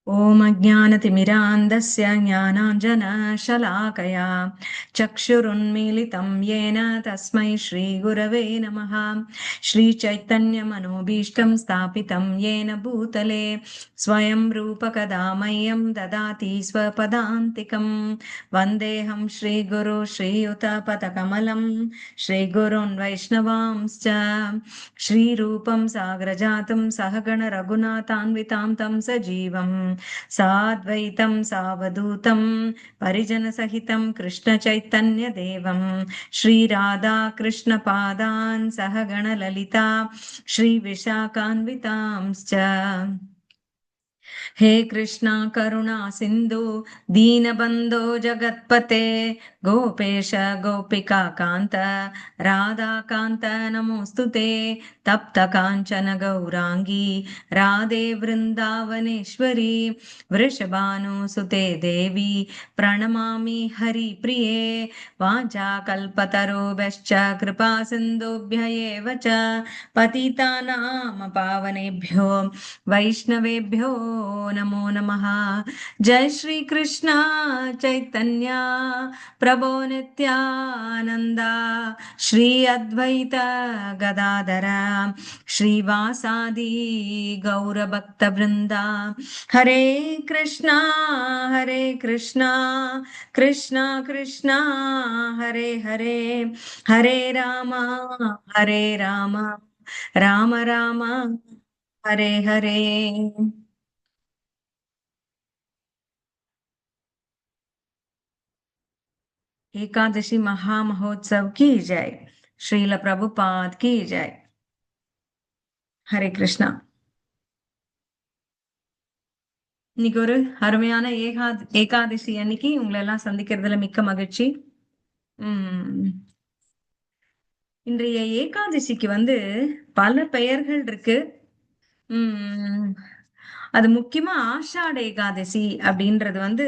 ॐ अज्ञानतिमिरान्धस्य ज्ञानाञ्जनशलाकया चक्षुरुन्मीलितं येन तस्मै श्रीगुरवे नमः। श्रीचैतन्यमनोभीष्टं स्थापितं येन भूतले स्वयं रूपकदा मह्यं ददाति स्वपदान्तिकं। वन्देऽहं श्रीगुरो श्रीयुतपदकमलं श्रीगुरोन् वैष्णवांश्च श्रीरूपं साग्रजातं सहगण रघुनाथान्वितां तं सजीवम् साद्वैतं सावधूतं परिजनसहितं कृष्णचैतन्यदेवं श्रीराधाकृष्णपादान् सहगणललिता श्रीविशाखान्वितांश्च। हे कृष्णा करुणा सिन्धु दीनबन्धो जगत्पते गोपेश गोपिका कान्त राधा कान्त नमोऽस्तुते तप्त काञ्चन गौराङ्गी राधे वृन्दावनेश्वरी वृषभानुसुते देवी प्रणमामि हरिप्रिये वाञ्छाकल्पतरुभ्यश्च कृपा सिन्धुभ्य एव च पतितानां पावनेभ्यो वैष्णवेभ्यो नमो नमः। जय श्री कृष्ण चैतन्य प्रभो नित्यानंदा श्री अद्वैत गदाधर श्रीवासादि गौर भक्त वृंदा। हरे कृष्णा कृष्णा कृष्णा हरे हरे हरे राम राम राम हरे हरे। एकादशी महामहोत्सव की जय। श्रील प्रभुपाद की जय। ஹரே கிருஷ்ணா. இன்னைக்கு ஒரு அருமையான ஏகாதசி அன்னைக்கு உங்களை எல்லாம் சந்திக்கிறதுல மிக்க மகிழ்ச்சி. உம் இன்றைய ஏகாதசிக்கு பல பெயர்கள் இருக்கு. உம் அது முக்கியமா ஆஷாட ஏகாதசி அப்படின்றது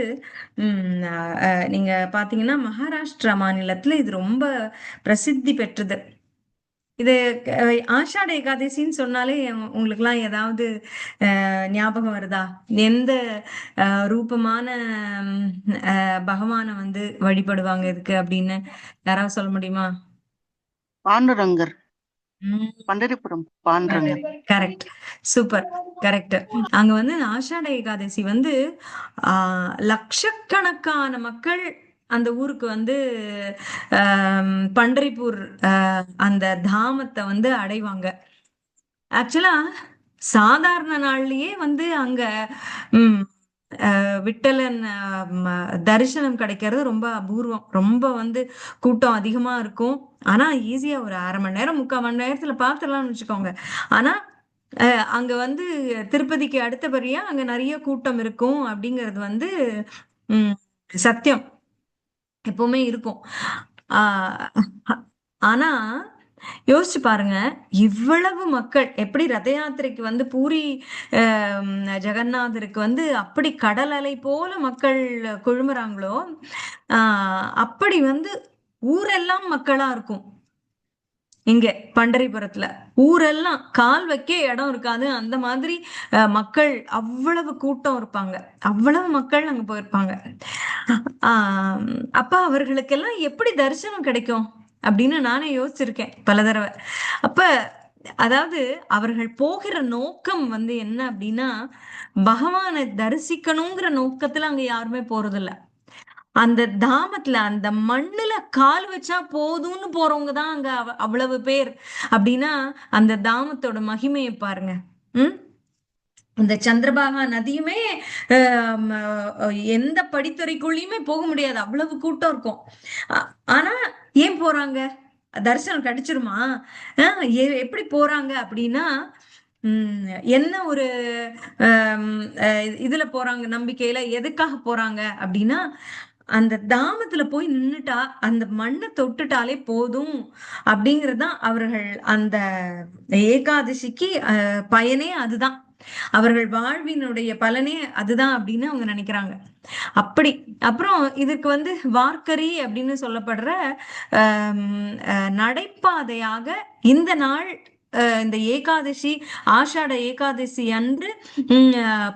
நீங்க பாத்தீங்கன்னா மகாராஷ்டிரா மாநிலத்துல இது ரொம்ப பிரசித்தி பெற்றது. இது ஆஷாட ஏகாதசின்னு சொன்னாலே உங்களுக்குலாம் ஏதாவது ஞாபகம் வருதா? எந்த ரூபமான பகவான வழிபடுவாங்க இதுக்கு அப்படின்னு யாராவது சொல்ல முடியுமா? Pandurangar. Pandaripuram Pandurangar. Correct, super, correct. அங்க ஆஷாட ஏகாதசி லட்சக்கணக்கான மக்கள் அந்த ஊருக்கு பண்டரிபூர் அந்த தாமத்தை அடைவாங்க. ஆக்சுவலா சாதாரண நாள்லயே அங்க விட்டலன் தரிசனம் கிடைக்கிறது ரொம்ப அபூர்வம். ரொம்ப கூட்டம் அதிகமா இருக்கும். ஆனா ஈஸியா ஒரு 1/2 மணி நேரம் 3/4 மணி நேரத்துல பாத்துடலாம்னு வச்சுக்கோங்க. ஆனா அங்க திருப்பதிக்கு அடுத்தபடியா அங்க நிறைய கூட்டம் இருக்கும் அப்படிங்கிறது சத்தியம். எப்பவுமே இருக்கும். ஆனா யோசிச்சு பாருங்க, இவ்வளவு மக்கள் எப்படி ரத யாத்திரைக்கு பூரி ஜெகநாதருக்கு அப்படி கடல் அலை போல மக்கள் குழுமுறாங்களோ அப்படி ஊரெல்லாம் மக்களா இருக்கும். இங்க பண்டரிபுரத்துல ஊரெல்லாம் கால் வைக்க இடம் இருக்காது. அந்த மாதிரி மக்கள் அவ்வளவு கூட்டம் இருப்பாங்க. அவ்வளவு மக்கள் அங்க போயிருப்பாங்க. அப்ப அவர்களுக்கெல்லாம் எப்படி தரிசனம் கிடைக்கும் அப்படின்னு நானே யோசிச்சிருக்கேன் பல தடவை. அப்ப அதாவது அவர்கள் போகிற நோக்கம் என்ன அப்படின்னா, பகவானை தரிசிக்கணுங்கிற நோக்கத்துல அங்க யாருமே போறதில்ல. அந்த தாமத்துல அந்த மண்ணுல கால் வச்சா போதும்னு போறவங்க தான் அங்க அவ்வளவு பேர் அப்படின்னா அந்த தாமத்தோட மகிமையை பாருங்க. இந்த சந்திரபாகா நதியுமே எந்த படித்துறைக்குள்ளயுமே போக முடியாது, அவ்வளவு கூட்டம் இருக்கும். ஆனா ஏன் போறாங்க? தரிசனம் கிடைச்சிருமா? எப்படி போறாங்க அப்படின்னா என்ன ஒரு இதுல போறாங்க, நம்பிக்கையில எதுக்காக போறாங்க அப்படின்னா அந்த தாமத்துல போய் நின்னுட்டா அந்த மண்ணை தொட்டுட்டாலே போதும் அப்படிங்கறதுதான் அவர்கள் அந்த ஏகாதசிக்கு பயனே அதுதான். அவர்கள் வாழ்வினுடைய பலனே அதுதான் அப்படின்னு அவங்க நினைக்கிறாங்க. அப்படி அப்புறம் இதுக்கு வார்க்கரி அப்படின்னு சொல்லப்படுற நடைபாதையாக இந்த நாள் இந்த ஏகாதசி, ஆஷாட ஏகாதசி அன்று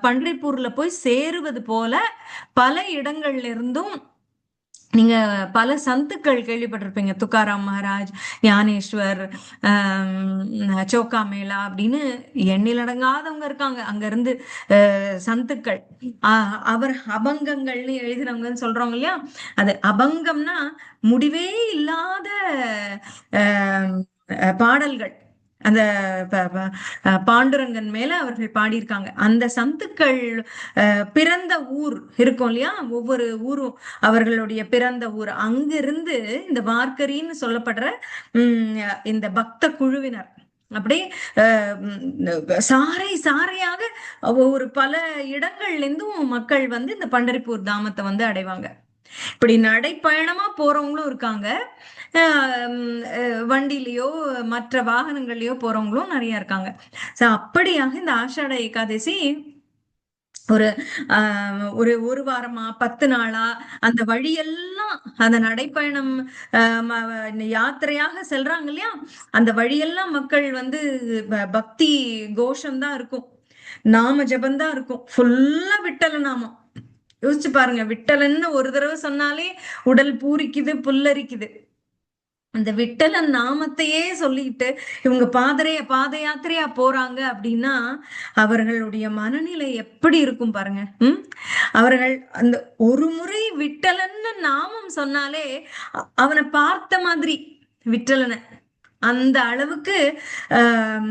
பன்றிப்பூர்ல போய் சேருவது போல பல இடங்கள்ல இருந்தும் நீங்க பல சந்துக்கள் கேள்விப்பட்டிருப்பீங்க. துக்காராம் மகாராஜ், ஞானேஸ்வர், சோக்கா மேளா அப்படின்னு எண்ணிலடங்காதவங்க இருக்காங்க அங்க இருந்து. சந்துக்கள், அவர் அபங்கங்கள்னு எழுதினவங்கன்னு சொல்றோம் இல்லையா, அது அபங்கம்னா முடிவே இல்லாத ஆஹ் பாடல்கள். அந்த பாண்டுரங்கன் மேல அவர்கள் பாடியிருக்காங்க. அந்த சந்துக்கள் பிறந்த ஊர் இருக்கும் இல்லையா, ஒவ்வொரு ஊரும் அவர்களுடைய பிறந்த ஊர். அங்கிருந்து இந்த வார்க்கரின்னு சொல்லப்படுற இந்த பக்த குழுவினர் அப்படியே சாறை சாறையாக ஒரு பல இடங்கள்ல இருந்தும் மக்கள் வந்து இந்த பண்டரிப்பூர் தாமத்தை வந்து அடைவாங்க. இப்படி நடைப்பயணமா போறவங்களும் இருக்காங்க, வண்டியிலயோ மற்ற வாகனங்கள்லயோ போறவங்களும் நிறைய இருக்காங்க. அப்படியாக இந்த ஆஷாட ஏகாதசி ஒரு ஒரு ஒரு வாரமா 10 நாளா அந்த வழியெல்லாம், அந்த நடைப்பயணம் யாத்திரையாக செல்றாங்க இல்லையா, அந்த வழியெல்லாம் மக்கள் வந்து பக்தி கோஷம் தான் இருக்கும், நாம ஜபந்தான் இருக்கும், ஃபுல்லா விட்டல நாமம். யோசிச்சு பாருங்க, விட்டலன்னு ஒரு தடவை சொன்னாலே உடல் பூரிக்குது, புல்லரிக்குது. அந்த விட்டலன் நாமத்தையே சொல்லிட்டு இவங்க பாத யாத்திரையா போறாங்க அப்படின்னா அவர்களுடைய மனநிலை எப்படி இருக்கும் பாருங்க. அவர்கள் அந்த ஒரு முறை விட்டலன்னு நாமம் சொன்னாலே அவனை பார்த்த மாதிரி விட்டலனை, அந்த அளவுக்கு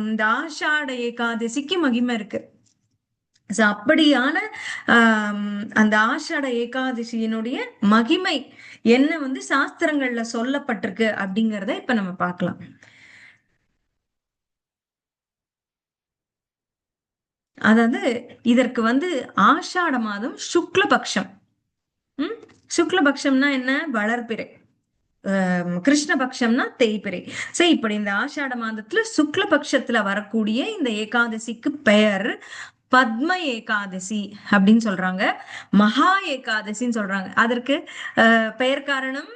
இந்த ஆஷாட ஏகாதசிக்கு மகிமை இருக்கு. அப்படியான அந்த ஆஷாட ஏகாதசியினுடைய மகிமை என்ன வந்து சாஸ்திரங்கள்ல சொல்லப்பட்டிருக்கு அப்படிங்கிறத இப்ப நம்ம பார்க்கலாம். அதாவது இதற்கு வந்து ஆஷாட மாதம் சுக்லபக்ஷம். சுக்லபக்ஷம்னா என்ன? வளர்பிறை. கிருஷ்ணபக்ஷம்னா தேய்பிறை. சரி, இப்படி இந்த ஆஷாட மாதத்துல சுக்லபக்ஷத்துல வரக்கூடிய இந்த ஏகாதசிக்கு பெயர் பத்ம ஏகாதசி அப்படின்னு சொல்றாங்க, மகா ஏகாதசின்னு சொல்றாங்க. அதற்கு பெயர் காரணம்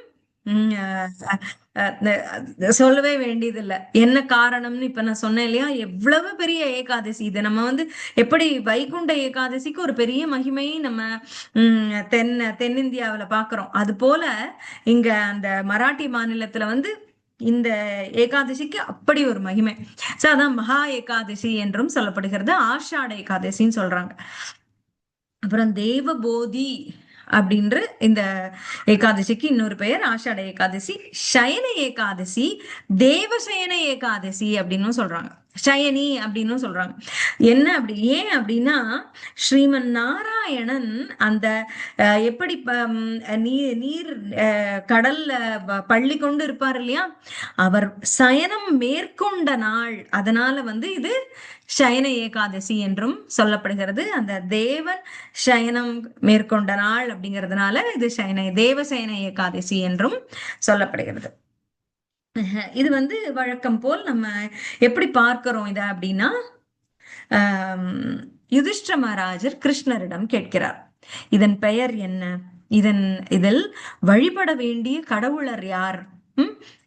சொல்லவே வேண்டியதில்லை. என்ன காரணம்னு இப்ப நான் சொன்னேன் இல்லையா, எவ்வளவு பெரிய ஏகாதசி இது. நம்ம வந்து எப்படி வைகுண்ட ஏகாதசிக்கு ஒரு பெரிய மகிமையை நம்ம தென்னிந்தியாவில பாக்குறோம், அது போல இங்க அந்த மராட்டி மாநிலத்துல வந்து இந்த ஏகாதசிக்கு அப்படி ஒரு மகிமை. சோ அதான் மகா ஏகாதசி என்றும் சொல்லப்படுகிறது, ஆஷாட ஏகாதசின்னு சொல்றாங்க. அப்புறம் தேவபோதி அப்படின்ற இந்த ஏகாதசிக்கு இன்னொரு பெயர் ஆஷாட ஏகாதசி. சயன ஏகாதசி, தேவசயன ஏகாதசி அப்படின்னு சொல்றாங்க, சயனி அப்படின்னு சொல்றாங்க. என்ன அப்படி, ஏன் அப்படின்னா ஸ்ரீமன் நாராயணன் அந்த எப்படி நீர் கடல்ல பள்ளி கொண்டு இருப்பார் இல்லையா, அவர் சயனம் மேற்கொண்ட நாள், அதனால வந்து இது சயன ஏகாதசி என்றும் சொல்லப்படுகிறது. அந்த தேவன் சயனம் மேற்கொண்ட நாள் அப்படிங்கிறதுனால இது தேவசயன ஏகாதசி என்றும் சொல்லப்படுகிறது. இது வந்து வழக்கம் போல் நம்ம எப்படி பார்க்கிறோம் இத அப்படின்னா, யுதிஷ்டிர மகாராஜர் கிருஷ்ணரிடம் கேட்கிறார், இதன் பெயர் என்ன, இதில் வழிபட வேண்டிய கடவுளர் யார்?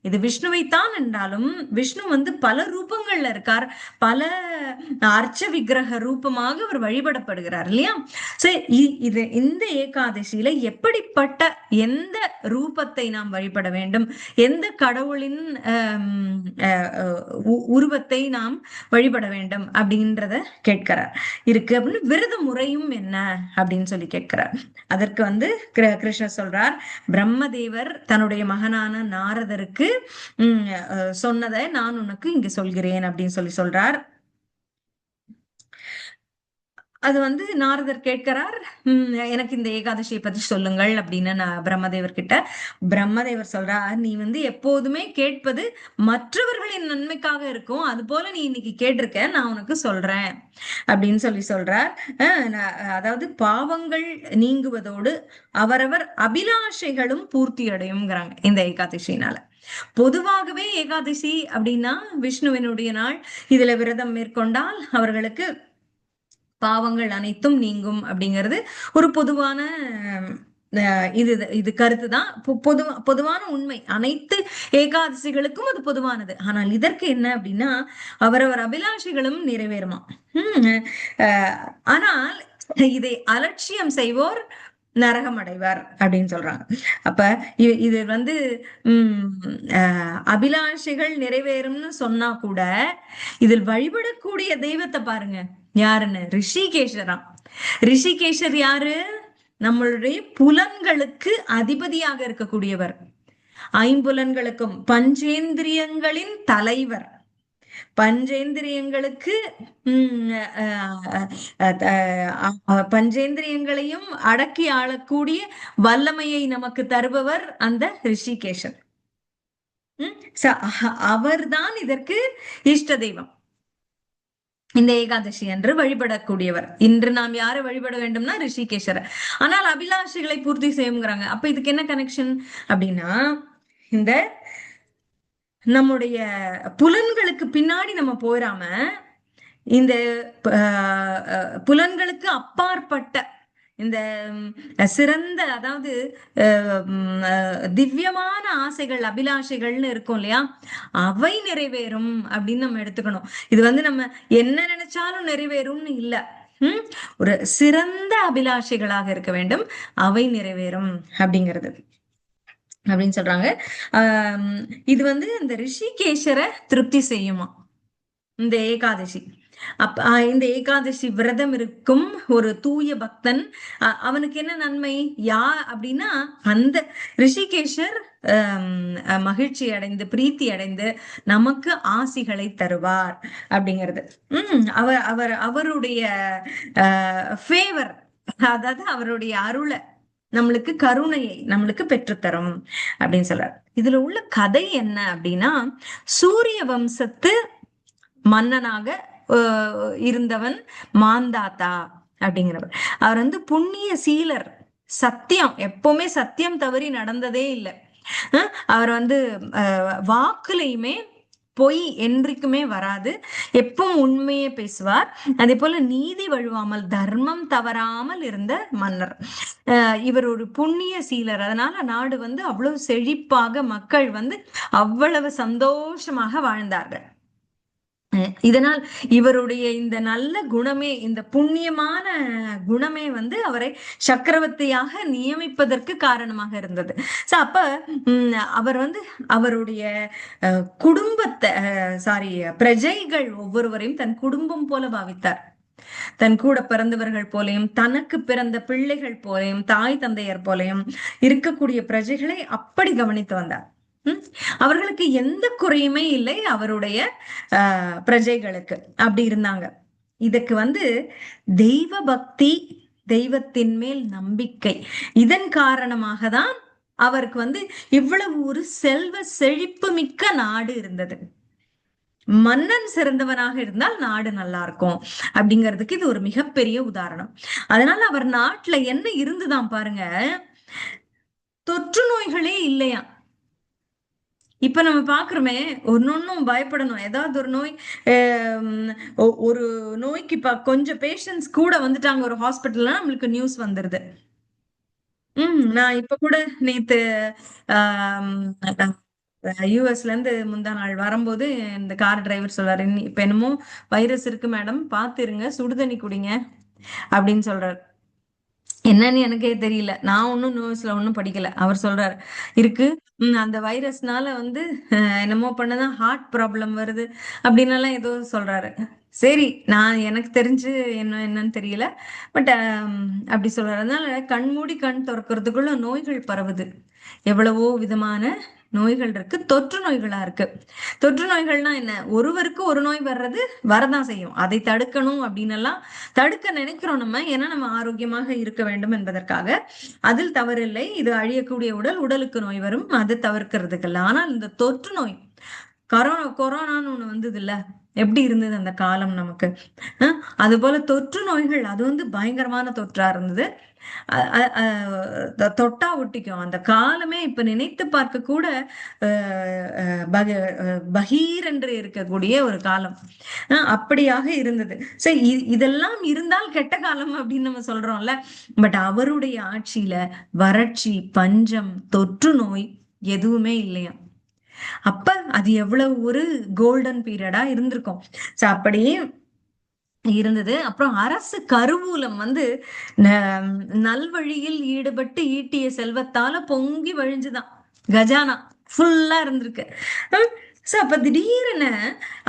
இது விஷ்ணுவைத்தான் என்றாலும் விஷ்ணு வந்து பல ரூபங்கள்ல இருக்கார், பல அர்ச்ச விக்கிரக ரூபமாக அவர் வழிபடப்படுகிறார் இல்லையா. சரி, இது இந்த ஏகாதசியில எப்படிப்பட்ட எந்த ரூபத்தை நாம் வழிபட வேண்டும், எந்த கடவுளின் உருவத்தை நாம் வழிபட வேண்டும் அப்படின்றத கேட்கிறார். இருக்கு அப்படின்னு விரத முறையும் என்ன அப்படின்னு சொல்லி கேட்கிறார். அதற்கு வந்து கிருஷ்ணர் சொல்றார், பிரம்மதேவர் தன்னுடைய மகனான நாரதருக்கு சொன்னதை நான் உனக்கு இங்க சொல்கிறேன் அப்படின்னு சொல்லி சொல்றார். அது வந்து நாரதர் கேட்கிறார், எனக்கு இந்த ஏகாதசியை பத்தி சொல்லுங்கள் அப்படின்னு நான் பிரம்மதேவர் கிட்ட. பிரம்மதேவர் சொல்றார், நீ வந்து எப்போதுமே கேட்பது மற்றவர்களின் நன்மைக்காக இருக்கும், அது போல நீ இன்னைக்கு கேட்டிருக்க, நான் உனக்கு சொல்றேன் அப்படின்னு சொல்லி சொல்றார். அதாவது பாவங்கள் நீங்குவதோடு அவரவர் அபிலாஷைகளும் பூர்த்தி அடையும்ங்கிறாங்க இந்த ஏகாதசியினால. பொதுவாகவே ஏகாதசி அப்படின்னா விஷ்ணுவினுடைய நாள், இதுல விரதம் மேற்கொண்டால் அவர்களுக்கு பாவங்கள் அனைத்தும் நீங்கும் அப்படிங்கிறது ஒரு பொதுவான இது இது கருத்துதான், பொதுவான உண்மை. அனைத்து ஏகாதசிகளுக்கும் அது பொதுவானது. ஆனால் இதற்கு என்ன அப்படின்னா, அவரவர் அபிலாஷைகளும் நிறைவேறுமா. உம் அஹ் ஆனால் இதை அலட்சியம் செய்வோர் நரகம் அடைவார் அப்படின்னு சொல்றாங்க. அப்ப இது வந்து அபிலாஷைகள் நிறைவேறும்னு சொன்னா கூட இதில் வழிபடக்கூடிய தெய்வத்தை பாருங்க யாருன்னு. ரிஷிகேஷராம். ரிஷிகேஷர் யாரு? நம்மளுடைய புலன்களுக்கு அதிபதியாக இருக்கக்கூடியவர், ஐம்புலன்களுக்கும் பஞ்சேந்திரியங்களின் தலைவர், பஞ்சேந்திரியங்களுக்கு பஞ்சேந்திரியங்களையும் அடக்கி ஆளக்கூடிய வல்லமையை நமக்கு தருபவர் அந்த ரிஷிகேஷர். அவர்தான் இதற்கு இஷ்ட தெய்வம். இந்த ஏகாதசி என்று வழிபடக்கூடியவர். இன்று நாம் யாரை வழிபட வேண்டும்னா ரிஷிகேஷரை. ஆனால் அபிலாஷைகளை பூர்த்தி செய்யுங்கிறாங்க. அப்ப இதுக்கு என்ன கனெக்ஷன் அப்படின்னா, இந்த நம்முடைய புலன்களுக்கு பின்னாடி நம்ம போயிடாம இந்த புலன்களுக்கு அப்பாற்பட்ட இந்த சிறந்த, அதாவது திவ்யமான ஆசைகள், அபிலாஷைகள்னு இருக்கும் இல்லையா, அவை நிறைவேறும் அப்படின்னு நம்ம எடுத்துக்கணும். இது வந்து நம்ம என்ன நினைச்சாலும் நிறைவேறும்னு இல்ல. ஒரு சிறந்த அபிலாஷைகளாக இருக்க வேண்டும், அவை நிறைவேறும் அப்படிங்கிறது அப்படின்னு சொல்றாங்க. இது வந்து இந்த ரிஷிகேஷரை திருப்தி செய்யுமா இந்த ஏகாதசி. இந்த ஏகாதசி விரதம் இருக்கும் ஒரு தூய பக்தன், அவனுக்கு என்ன நன்மை அப்படின்னா, அந்த ரிஷிகேஷர் மகிழ்ச்சி அடைந்து பிரீத்தி அடைந்து நமக்கு ஆசிகளை தருவார் அப்படிங்கிறது. அவருடைய ஃபேவர், அதாவது அவருடைய அருளை, நம்மளுக்கு கருணையை நம்மளுக்கு பெற்றுத்தரும் அப்படின்னு சொல்றார். இதுல உள்ள கதை என்ன அப்படின்னா, சூரிய வம்சத்து மன்னனாக இருந்தவன் மாந்தாத்தா அப்படிங்கிறவர். அவர் வந்து புண்ணிய சீலர், சத்தியம், எப்பவுமே சத்தியம் தவறி நடந்ததே இல்லை. அவர் வந்து வாக்குலையுமே பொய் என்றைக்குமே வராது, எப்பவும் உண்மையே பேசுவார். அதே போல நீதி வழுவாமல், தர்மம் தவறாமல் இருந்த மன்னர். இவர் ஒரு புண்ணிய சீலர். அதனால நாடு வந்து அவ்வளவு செழிப்பாக, மக்கள் வந்து அவ்வளவு சந்தோஷமாக வாழ்ந்தார்கள். இதனால் இவருடைய இந்த நல்ல குணமே, இந்த புண்ணியமான குணமே வந்து அவரை சக்கரவர்த்தியாக நியமிப்பதற்கு காரணமாக இருந்தது. அப்ப அவர் வந்து அவருடைய குடும்பத்தை, பிரஜைகள் ஒவ்வொருவரையும் தன் குடும்பம் போல பாவித்தார். தன் கூட பிறந்தவர்கள் போலையும், தனக்கு பிறந்த பிள்ளைகள் போலையும், தாய் தந்தையர் போலையும் இருக்கக்கூடிய பிரஜைகளை அப்படி கவனித்து வந்தார். அவர்களுக்கு எந்த குறையுமே இல்லை அவருடைய பிரஜைகளுக்கு. அப்படி இருந்தாங்க. இதுக்கு வந்து தெய்வ பக்தி, தெய்வத்தின் மேல் நம்பிக்கை, இதன் காரணமாக தான் அவருக்கு வந்து இவ்வளவு ஒரு செல்வ செழிப்பு மிக்க நாடு இருந்தது. மன்னன் சிறந்தவனாக இருந்தால் நாடு நல்லா இருக்கும் அப்படிங்கிறதுக்கு இது ஒரு மிகப்பெரிய உதாரணம். அதனால அவர் நாட்டுல என்ன இருந்துதான் பாருங்க, தொற்று நோய்களே இல்லையா. இப்ப நம்ம பாக்குறோமே, ஒன்னொன்னும் பயப்படணும். ஏதாவது ஒரு நோய், ஒரு நோய்க்கு கொஞ்சம் பேஷண்ட்ஸ் கூட வந்துட்டாங்க ஒரு ஹாஸ்பிட்டல்ல, நம்மளுக்கு நியூஸ் வந்துருது. நான் இப்ப கூட நேத்து யூஎஸ்ல இருந்து முந்தா நாள் வரும்போது இந்த கார் டிரைவர் சொல்றாரு, இப்ப என்னமோ வைரஸ் இருக்கு மேடம், பாத்துருங்க, சுடுதண்ணி குடிங்க அப்படின்னு சொல்றாரு. என்னன்னு எனக்கே தெரியல, நான் ஒன்னும் நியூஸ்ல ஒன்னும் படிக்கல. அவர் சொல்றாரு இருக்கு, அந்த வைரஸ்னால வந்து என்னமோ பண்ணதான் ஹார்ட் ப்ராப்ளம் வருது அப்படின்னு எல்லாம் ஏதோ சொல்றாரு. சரி, நான் எனக்கு தெரிஞ்சு என்னன்னு தெரியல, பட் அப்படி சொல்றாரு. அதனால கண்மூடி கண் திறக்கிறதுக்குள்ள நோய்கள் பரவுது. எவ்வளவோ விதமான நோய்கள் இருக்கு, தொற்று நோய்களா இருக்கு. தொற்று நோய்கள்னா என்ன? ஒருவருக்கு ஒரு நோய் வர்றது வரதான் செய்யும். அதை தடுக்கணும் அப்படின்னு எல்லாம் தடுக்க நினைக்கிறோம் நம்ம, ஏன்னா நம்ம ஆரோக்கியமாக இருக்க வேண்டும் என்பதற்காக. அதில் தவறில்லை. இது அழியக்கூடிய உடல், உடலுக்கு நோய் வரும், அது தவிர்க்கிறதுக்கு இல்லை. ஆனால் இந்த தொற்று நோய், கொரோனான்னு ஒண்ணு வந்தது இல்ல, எப்படி இருந்தது அந்த காலம் நமக்கு. அது போல தொற்று நோய்கள் அது வந்து பயங்கரமான தொற்றா இருந்தது. தொட்டா ஒட்டிக்கும் அந்த காலமே. இப்ப நினைத்து பார்க்க கூட பகீர் என்று இருக்கக்கூடிய ஒரு காலம் அப்படியாக இருந்தது. சரி, இதெல்லாம் இருந்தால் கெட்ட காலம் அப்படின்னு நம்ம சொல்றோம்ல. பட் அவருடைய ஆட்சியில வறட்சி, பஞ்சம், தொற்று நோய் எதுவுமே இல்லையா. அப்ப அது எவ்வளவு ஒரு கோல்டன் பீரியடா இருந்திருக்கும். சோ அப்படியே இருந்தது. அப்புறம் அரசு கருவூலம் வந்து நல்வழியில் ஈடுபட்டு ஈட்டிய செல்வத்தால பொங்கி வழிஞ்சுதான். கஜானா ஃபுல்லா இருந்திருக்கு. சோ அப்ப திடீரென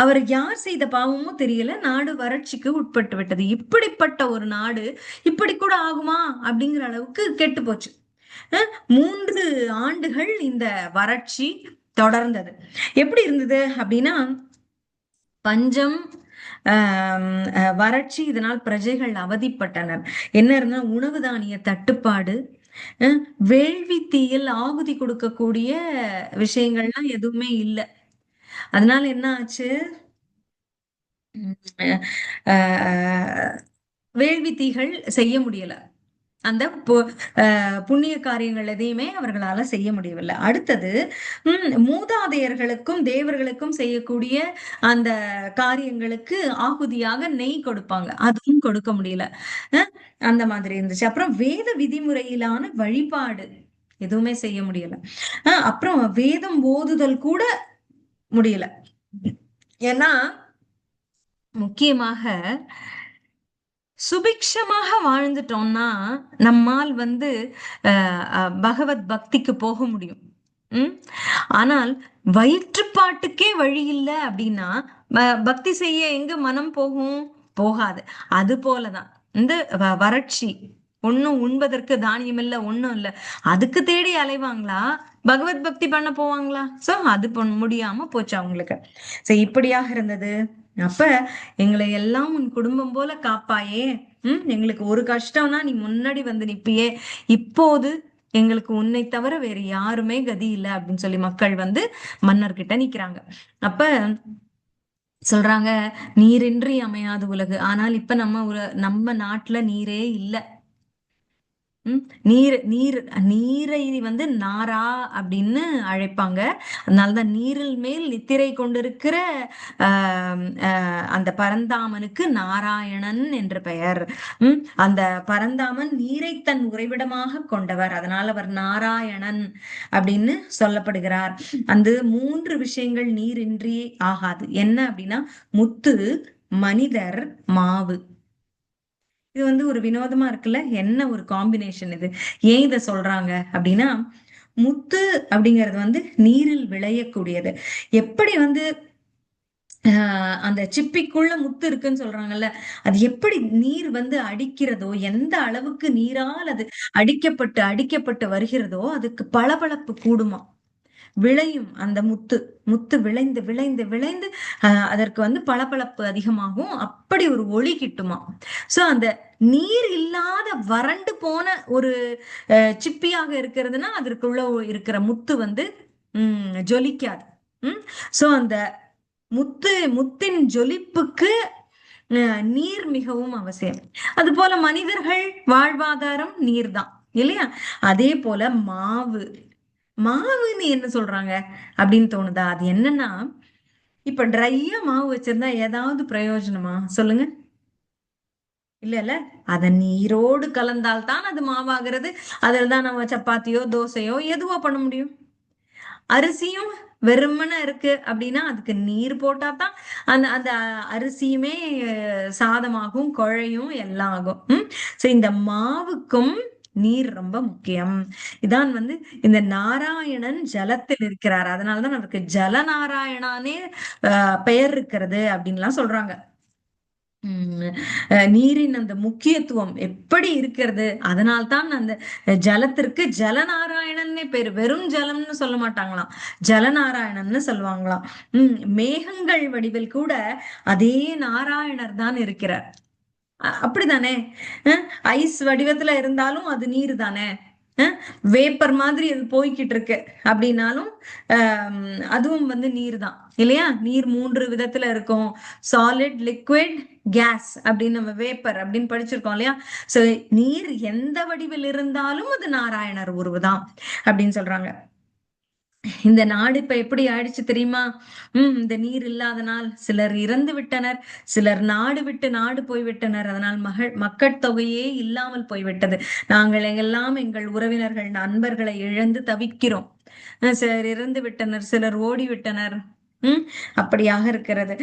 அவர் யார் செய்த பாவமோ தெரியல, நாடு வறட்சிக்கு உட்பட்டு விட்டது. இப்படிப்பட்ட ஒரு நாடு இப்படி கூட ஆகுமா அப்படிங்கிற அளவுக்கு கெட்டு போச்சு. 3 ஆண்டுகள் இந்த வறட்சி தொடர்ந்தது. எப்படி இருந்தது அப்படின்னா, பஞ்சம், வறட்சி, இதனால் பிரஜைகள் அவதிப்பட்டனர். என்ன இருந்தா உணவு தானிய தட்டுப்பாடு, வேள்வி தீயில் ஆகுதி கொடுக்கக்கூடிய விஷயங்கள்லாம் எதுவுமே இல்லை. அதனால என்ன ஆச்சு, வேள்வி தீகள் செய்ய முடியல. அந்த புண்ணிய காரியங்கள் எதையுமே அவர்களால செய்ய முடியவில்லை. அடுத்தது மூதாதையர்களுக்கும் தேவர்களுக்கும் செய்யக்கூடிய அந்த காரியங்களுக்கு ஆகுதியாக நெய் கொடுப்பாங்க, அதுவும் கொடுக்க முடியல. அந்த மாதிரி இருந்துச்சு. அப்புறம் வேத விதிமுறையிலான வழிபாடு எதுவுமே செய்ய முடியல. அப்புறம் வேதம் ஓதுதல் கூட முடியல. ஏன்னா முக்கியமாக சுபிக்ஷமாக வாழ்ந்துட்டோம்னா நம்மால் வந்து பகவத் பக்திக்கு போக முடியும். ஆனால் வயிற்றுப்பாட்டுக்கே வழி இல்லை அப்படின்னா பக்தி செய்ய எங்க மனம் போகும்? போகாது. அது போலதான் இந்த வறட்சி, ஒண்ணும் உண்பதற்கு தானியம் இல்ல, ஒண்ணும் இல்ல, அதுக்கு தேடி அலைவாங்களா, பகவத் பக்தி பண்ண போவாங்களா? சோ அது முடியாம போச்சு அவங்களுக்கு. சோ இப்படியாக இருந்தது. அப்ப எங்களை எல்லாம் உன் குடும்பம் போல காப்பாயே, எங்களுக்கு ஒரு கஷ்டம்னா நீ முன்னாடி வந்து நிப்பியே, இப்போது எங்களுக்கு உன்னை தவிர வேற யாருமே கதி இல்லை அப்படின்னு சொல்லி மக்கள் வந்து மன்னர்கிட்ட நிக்கிறாங்க. அப்ப சொல்றாங்க, நீரின்றி அமையாது உலகு. ஆனால் இப்ப நம்ம நாட்டுல நீரே இல்லை. நீர் நீர் நீரை வந்து நாரா அப்படின்னு அழைப்பாங்க. அதனாலதான் நீரில் மேல் நித்திரை கொண்டிருக்கிற அந்த பரந்தாமனுக்கு நாராயணன் என்று பெயர். அந்த பரந்தாமன் நீரை தன் உறைவிடமாக கொண்டவர், அதனால அவர் நாராயணன் அப்படின்னு சொல்லப்படுகிறார். அந்த 3 விஷயங்கள் நீரின்றி ஆகாது. என்ன அப்படின்னா முத்து, மனிதர், மாவு. இது வந்து ஒரு வினோதமா இருக்குல்ல, என்ன ஒரு காம்பினேஷன் இது. ஏன் இத சொல்றாங்க அப்படின்னா, முத்து அப்படிங்கிறது வந்து நீரில் விளையக்கூடியது. எப்படி வந்து அந்த சிப்பிக்குள்ள முத்து இருக்குன்னு சொல்றாங்கல்ல, அது எப்படி நீர் வந்து அடிக்கிறதோ, எந்த அளவுக்கு நீரால் அது அடிக்கப்பட்டு அடிக்கப்பட்டு வருகிறதோ அதுக்கு பளபளப்பு கூடுமா, விளையும். அந்த முத்து முத்து விளைந்து விளைந்து விளைந்து அதற்கு வந்து பளபளப்பு அதிகமாகும், அப்படி ஒரு ஒளி கிட்டுமா. சோ அந்த நீர் இல்லாத வறண்டு போன ஒரு சிப்பியாக இருக்கிறதுனா அதற்குள்ள இருக்கிற முத்து வந்து ஜொலிக்காது. சோ அந்த முத்தின் ஜொலிப்புக்கு நீர் மிகவும் அவசியம். அது போல மனிதர்கள் வாழ்வாதாரம் நீர் தான் இல்லையா. அதே போல மாவுன்னு என்ன சொல்றாங்க அப்படின்னு தோணுதா? அது என்னன்னா, இப்ப ட்ரையா மாவு வச்சிருந்தா ஏதாவது பிரயோஜனமா சொல்லுங்க? இல்ல. அத நீரோடு கலந்தால்தான் அது மாவாகிறது. அதில் தான் நம்ம சப்பாத்தியோ தோசையோ எதுவோ பண்ண முடியும். அரிசியும் வெறுமன இருக்கு அப்படின்னா அதுக்கு நீர் போட்டாதான் அந்த அந்த அரிசியுமே சாதமாகும், குழையும், எல்லாம் ஆகும். சோ இந்த மாவுக்கும் நீர் ரொம்ப முக்கியம். இதான் வந்து இந்த நாராயணன் ஜலத்தில் இருக்கிறார், அதனாலதான் அவருக்கு ஜல நாராயணானே பெயர் இருக்கிறது அப்படின்லாம் சொல்றாங்க. நீரின் அந்த முக்கியத்துவம் எப்படி இருக்கிறது, அதனால்தான் அந்த ஜலத்திற்கு ஜலநாராயணன்னே பேரு. வெறும் ஜலம்னு சொல்ல மாட்டாங்களாம், ஜலநாராயணன்னு சொல்லுவாங்களாம். மேகங்கள் வடிவில் கூட அதே நாராயணர் தான் இருக்கிறார். அப்படிதானே? ஐஸ் வடிவத்துல இருந்தாலும் அது நீர் தானே. வேப்பர் மாதிரி அது போய்கிட்டு இருக்கு அப்படின்னாலும் அதுவும் வந்து நீர் தான் இல்லையா? நீர் 3 விதத்துல இருக்கும். சாலிட், லிக்விட், கேஸ் அப்படின்னு நம்ம வேப்பர் அப்படின்னு படிச்சிருக்கோம் இல்லையா? சோ நீர் எந்த வடிவில் இருந்தாலும் அது நாராயணர் உருவுதான் அப்படின்னு சொல்றாங்க. இந்த நாடு இப்ப எப்படி ஆயிடுச்சு தெரியுமா? இந்த நீர் இல்லாதனால் சிலர் இறந்து விட்டனர், சிலர் நாடு விட்டு நாடு போய்விட்டனர். அதனால் மக்கள் தொகையே இல்லாமல் போய்விட்டது. நாங்கள் எல்லாம் எங்கள் உறவினர்கள் நண்பர்களை இழந்து தவிக்கிறோம். சிலர் இறந்து விட்டனர், சிலர் ஓடி விட்டனர். அப்படியாக இருக்கிறது.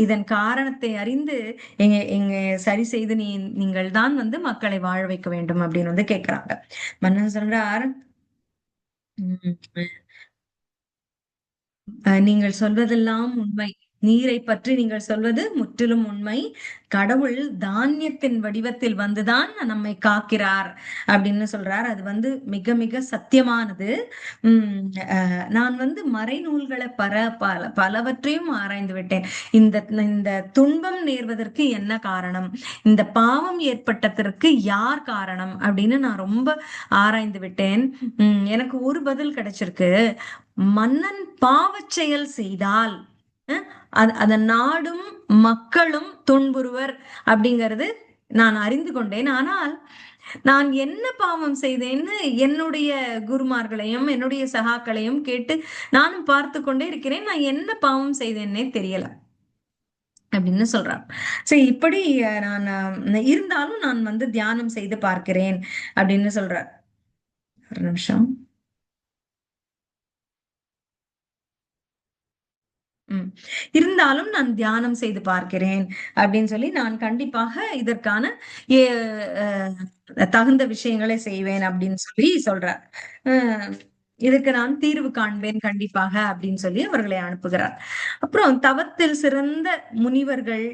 இதன் காரணத்தை அறிந்து எங்க எங்க சரி செய்து நீங்கள் தான் வந்து மக்களை வாழ வைக்க வேண்டும் அப்படின்னு வந்து கேக்குறாங்க. மன்னன் சொல்றார், உம் நீங்கள் சொல்வதெல்லாம் உண்மை. நீரை பற்றி நீங்கள் சொல்வது முற்றிலும் உண்மை. கடவுள் தானியத்தின் வடிவத்தில் வந்துதான் நம்மை காக்கிறார் அப்படின்னு சொல்றார். அது வந்து மிக மிக சத்தியமானது. நான் வந்து மறைநூல்களை பலவற்றையும் ஆராய்ந்து விட்டேன். இந்த இந்த துன்பம் நேர்வதற்கு என்ன காரணம், இந்த பாவம் ஏற்பட்டதற்கு யார் காரணம் அப்படின்னு நான் ரொம்ப ஆராய்ந்து விட்டேன். எனக்கு ஒரு பதில் கிடைச்சிருக்கு. மன்னன் பாவச் செயல் செய்தால் அதன் நாடும் மக்களும் துன்புறுவர் அப்படிங்கிறது நான் அறிந்து கொண்டேன். ஆனால் நான் என்ன பாவம் செய்தேன்னு என்னுடைய குருமார்களையும் என்னுடைய சகாக்களையும் கேட்டு நானும் பார்த்து கொண்டே இருக்கிறேன். நான் என்ன பாவம் செய்தேன்னே தெரியல அப்படின்னு சொல்றான். சரி, இப்படி நான் இருந்தாலும் நான் வந்து தியானம் செய்து பார்க்கிறேன் அப்படின்னு சொல்றார். ஒரு நிமிஷம். இருந்தாலும் நான் தியானம் செய்து பார்க்கிறேன் அப்படின்னு சொல்லி நான் கண்டிப்பாக இதற்கான தகுந்த விஷயங்களை செய்வேன் அப்படின்னு சொல்லி சொல்றார். இதுக்கு நான் தீர்வு காண்பேன் கண்டிப்பாக அப்படின்னு சொல்லி அவர்களை அனுப்புகிறார். அப்புறம் தவத்தில் சிறந்த முனிவர்கள்,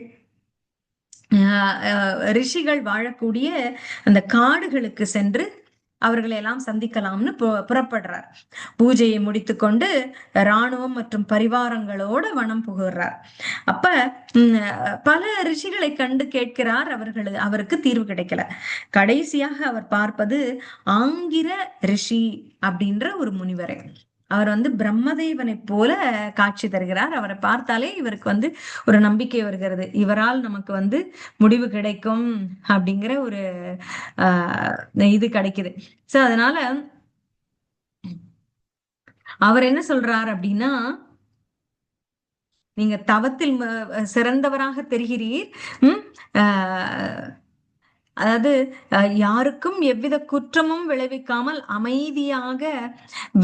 ரிஷிகள் வாழக்கூடிய அந்த காடுகளுக்கு சென்று அவர்களை எல்லாம் சந்திக்கலாம்னு புறப்படுறார். பூஜையை முடித்துக்கொண்டு இராணுவம் மற்றும் பரிவாரங்களோட வனம் புகுறார். அப்ப பல ரிஷிகளை கண்டு கேட்கிறார். அவருக்கு தீர்வு கிடைக்கல. கடைசியாக அவர் பார்ப்பது ஆங்கிர ரிஷி அப்படின்ற ஒரு முனிவரை. அவர் வந்து பிரம்மதேவனை போல காட்சி தருகிறார். அவரை பார்த்தாலே இவருக்கு வந்து ஒரு நம்பிக்கை வருகிறது, இவரால் நமக்கு வந்து முடிவு கிடைக்கும் அப்படிங்கிற ஒரு இது கிடைக்குது. சோ அதனால அவர் என்ன சொல்றார் அப்படின்னா, நீங்க தவத்தில் சிறந்தவராக தெரிகிறீர். அதாவது யாருக்கும் எவ்வித குற்றமும் விளைவிக்காமல் அமைதியாக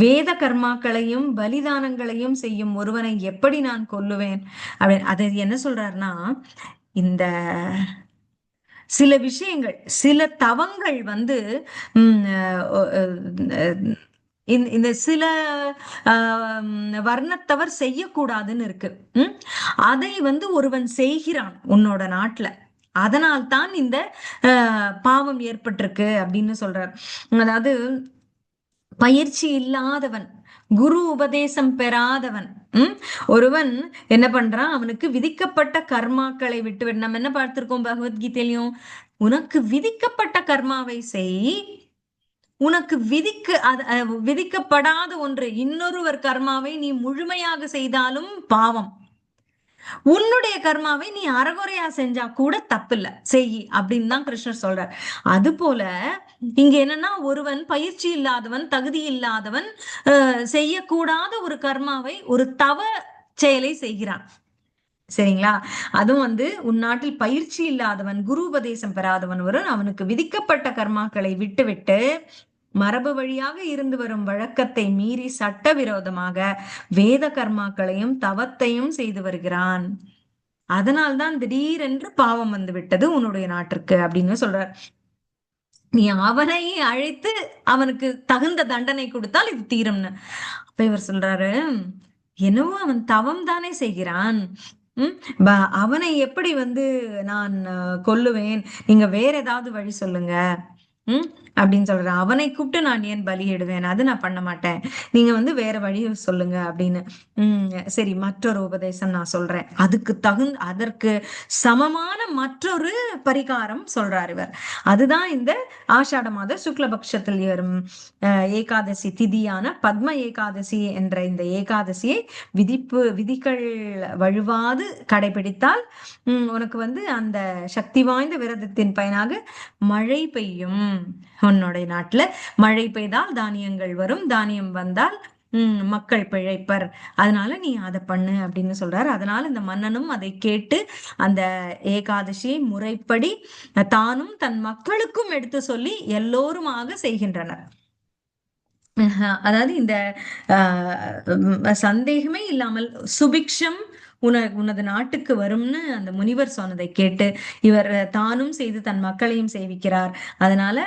வேத கர்மாக்களையும் பலிதானங்களையும் செய்யும் ஒருவனை எப்படி நான் கொல்லுவேன் அப்படின்னு அது என்ன சொல்றாருன்னா, இந்த சில விஷயங்கள், சில தவங்கள் வந்து இந்த சில வர்ணத்தவர் செய்யக்கூடாதுன்னு இருக்கு. அதை வந்து ஒருவன் செய்கிறான் உன்னோட நாட்டுல, அதனால் தான் இந்த பாவம் ஏற்பட்டிருக்கு அப்படின்னு சொல்றார். அதாவது பயிற்சி இல்லாதவன், குரு உபதேசம் பெறாதவன் ஒருவன் என்ன பண்றான், அவனுக்கு விதிக்கப்பட்ட கர்மாக்களை விட்டு நம்ம என்ன பார்த்திருக்கோம் பகவத்கீதையிலையும், உனக்கு விதிக்கப்பட்ட கர்மாவை செய், உனக்கு விதிக்கப்படாத ஒன்று இன்னொருவர் கர்மாவை நீ முழுமையாக செய்தாலும் பாவம், உன்னுடைய கர்மாவை நீ அறகுறையா செஞ்சா கூட தப்பில்ல, செய் அப்படின்னு தான் கிருஷ்ணர் சொல்றார். அது போல இங்க என்னன்னா, ஒருவன் பயிற்சி இல்லாதவன், தகுதி இல்லாதவன் செய்யக்கூடாத ஒரு கர்மாவை, ஒரு தவ செயலை செய்கிறான். சரிங்களா? அதுவும் வந்து உன் நாட்டில் பயிற்சி இல்லாதவன், குரு உபதேசம் பெறாதவன் அவனுக்கு விதிக்கப்பட்ட கர்மாக்களை விட்டுவிட்டு மரபு வழியாக இருந்து வரும் வழக்கத்தை மீறி சட்டவிரோதமாக வேத கர்மாக்களையும் தவத்தையும் செய்து வருகிறான். அதனால்தான் திடீரென்று பாவம் வந்து விட்டது உன்னுடைய நாட்டிற்கு அப்படின்னு சொல்றார். நீ அவனை அழைத்து அவனுக்கு தகுந்த தண்டனை கொடுத்தால் இது தீரும்னு. அப்ப இவர் சொல்றாரு, என்னவோ அவன் தவம் தானே செய்கிறான், அவனை எப்படி வந்து நான் கொல்லுவேன், நீங்க வேற ஏதாவது வழி சொல்லுங்க ம் அப்படின்னு சொல்றாரு. அவனை கூப்பிட்டு நான் ஏன் பலியிடுவேன், அது நான் பண்ண மாட்டேன், நீங்க வந்து வேற வழி சொல்லுங்க அப்படின்னு. சரி, மற்றொரு உபதேசம் நான் சொல்றேன், அதுக்கு அதற்கு சமமான மற்றொரு பரிகாரம் சொல்றார் இவர். அதுதான் இந்த ஆஷாட மாத சுக்லபக்ஷத்தில் வரும் ஏகாதசி திதியான பத்ம ஏகாதசி என்ற இந்த ஏகாதசியை விதிகள் வழுவாது கடைபிடித்தால் உனக்கு வந்து அந்த சக்தி வாய்ந்த விரதத்தின் பயனாக மழை பெய்யும். உன்னுடைய நாட்டுல மழை பெய்தால் தானியங்கள் வரும், தானியம் வந்தால் மக்கள் பிழைப்பர், அதனால நீ அதை பண்ணு அப்படின்னு சொல்றாரு. அதனால இந்த மன்னனும் அதை கேட்டு அந்த ஏகாதசியை முறைப்படி தானும் தன் மக்களுக்கும் எடுத்து சொல்லி எல்லோருமாக செய்கின்றனர். அதாவது இந்த சந்தேகமே இல்லாமல் சுபிக்ஷம் உனது நாட்டுக்கு வரும்னு அந்த முனிவர் சொன்னதை கேட்டு இவர் தானும் செய்து தன் மக்களையும் சேவிக்கிறார். அதனால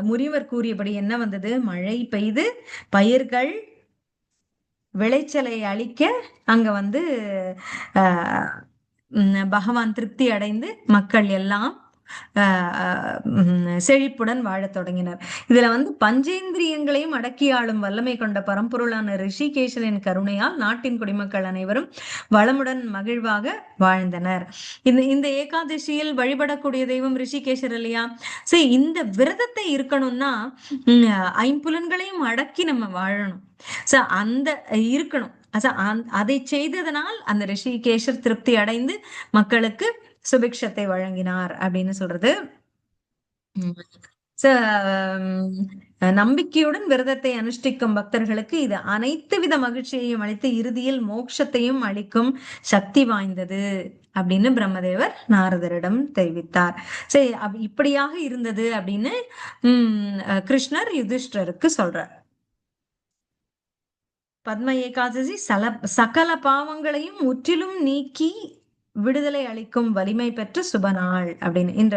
முனிவர் கூறியபடி என்ன வந்தது, மழை பெய்து பயிர்கள் விளைச்சலை அளிக்க அங்க வந்து ஆஹ் பகவான் திருப்தி அடைந்து மக்கள் எல்லாம் செழிப்புடன் வாழத் தொடங்கினர். இதுல வந்து பஞ்சேந்திரியங்களையும் அடக்கி ஆளும் வல்லமை கொண்ட பரம்பொருளான ரிஷிகேஷனின் கருணையால் நாட்டின் குடிமக்கள் அனைவரும் வளமுடன் மகிழ்வாக வாழ்ந்தனர். இந்த ஏகாதசியில் வழிபடக்கூடிய தெய்வம் ரிஷிகேஷர் இல்லையா? சரி, இந்த விரதத்தை இருக்கணும்னா ஐம்புலன்களையும் அடக்கி நம்ம வாழணும். அந்த இருக்கணும். அதை செய்ததனால் அந்த ரிஷிகேஷர் திருப்தி அடைந்து மக்களுக்கு சுபிக்ஷத்தை வழங்கினார் அப்படின்னு சொல்றது. நம்பிக்கையுடன் விரதத்தை அனுஷ்டிக்கும் பக்தர்களுக்கு இது அனைத்து வித மகிழ்ச்சியையும் அளித்து இறுதியில் மோட்சத்தையும் அளிக்கும் சக்தி வாய்ந்தது அப்படின்னு பிரம்மதேவர் நாரதரிடம் தெரிவித்தார். சரி, இப்படியாக இருந்தது அப்படின்னு கிருஷ்ணர் யுதிஷ்டருக்கு சொல்றார். பத்ம ஏகாதசி சகல பாவங்களையும் முற்றிலும் நீக்கி விடுதலை அளிக்கும் வலிமை பெற்ற சுப நாள் அப்படின்னு. இந்த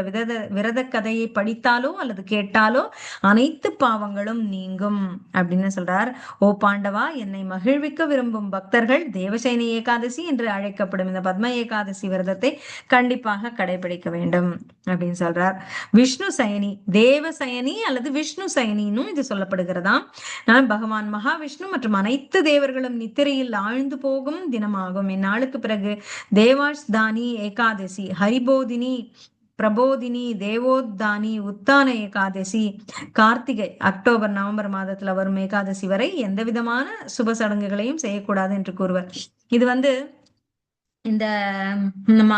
விரத கதையை படித்தாலோ அல்லது கேட்டாலோ அனைத்து பாவங்களும் நீங்கும் அப்படின்னு சொல்றார். ஓ பாண்டவா, என்னை மகிழ்விக்க விரும்பும் பக்தர்கள் தேவசேனி ஏகாதசி என்று அழைக்கப்படும் இந்த பத்ம ஏகாதசி விரதத்தை கண்டிப்பாக கடைபிடிக்க வேண்டும் அப்படின்னு சொல்றார். விஷ்ணு சயனி, தேவ சயனி அல்லது விஷ்ணு சயனின்னு இது சொல்லப்படுகிறதாம். பகவான் மகாவிஷ்ணு மற்றும் அனைத்து தேவர்களும் நித்திரையில் ஆழ்ந்து போகும் தினமாகும். இந்நாளுக்கு பிறகு தேவாஸ்தானி ஏகாதசி, ஹரிபோதினி, பிரபோதினி, தேவோத்தானி, உத்தான ஏகாதசி, கார்த்திகை அக்டோபர் நவம்பர் மாதத்துல வரும் ஏகாதசி வரை எந்த விதமான சுப சடங்குகளையும் செய்யக்கூடாது என்று கூறுவர். இது வந்து இந்த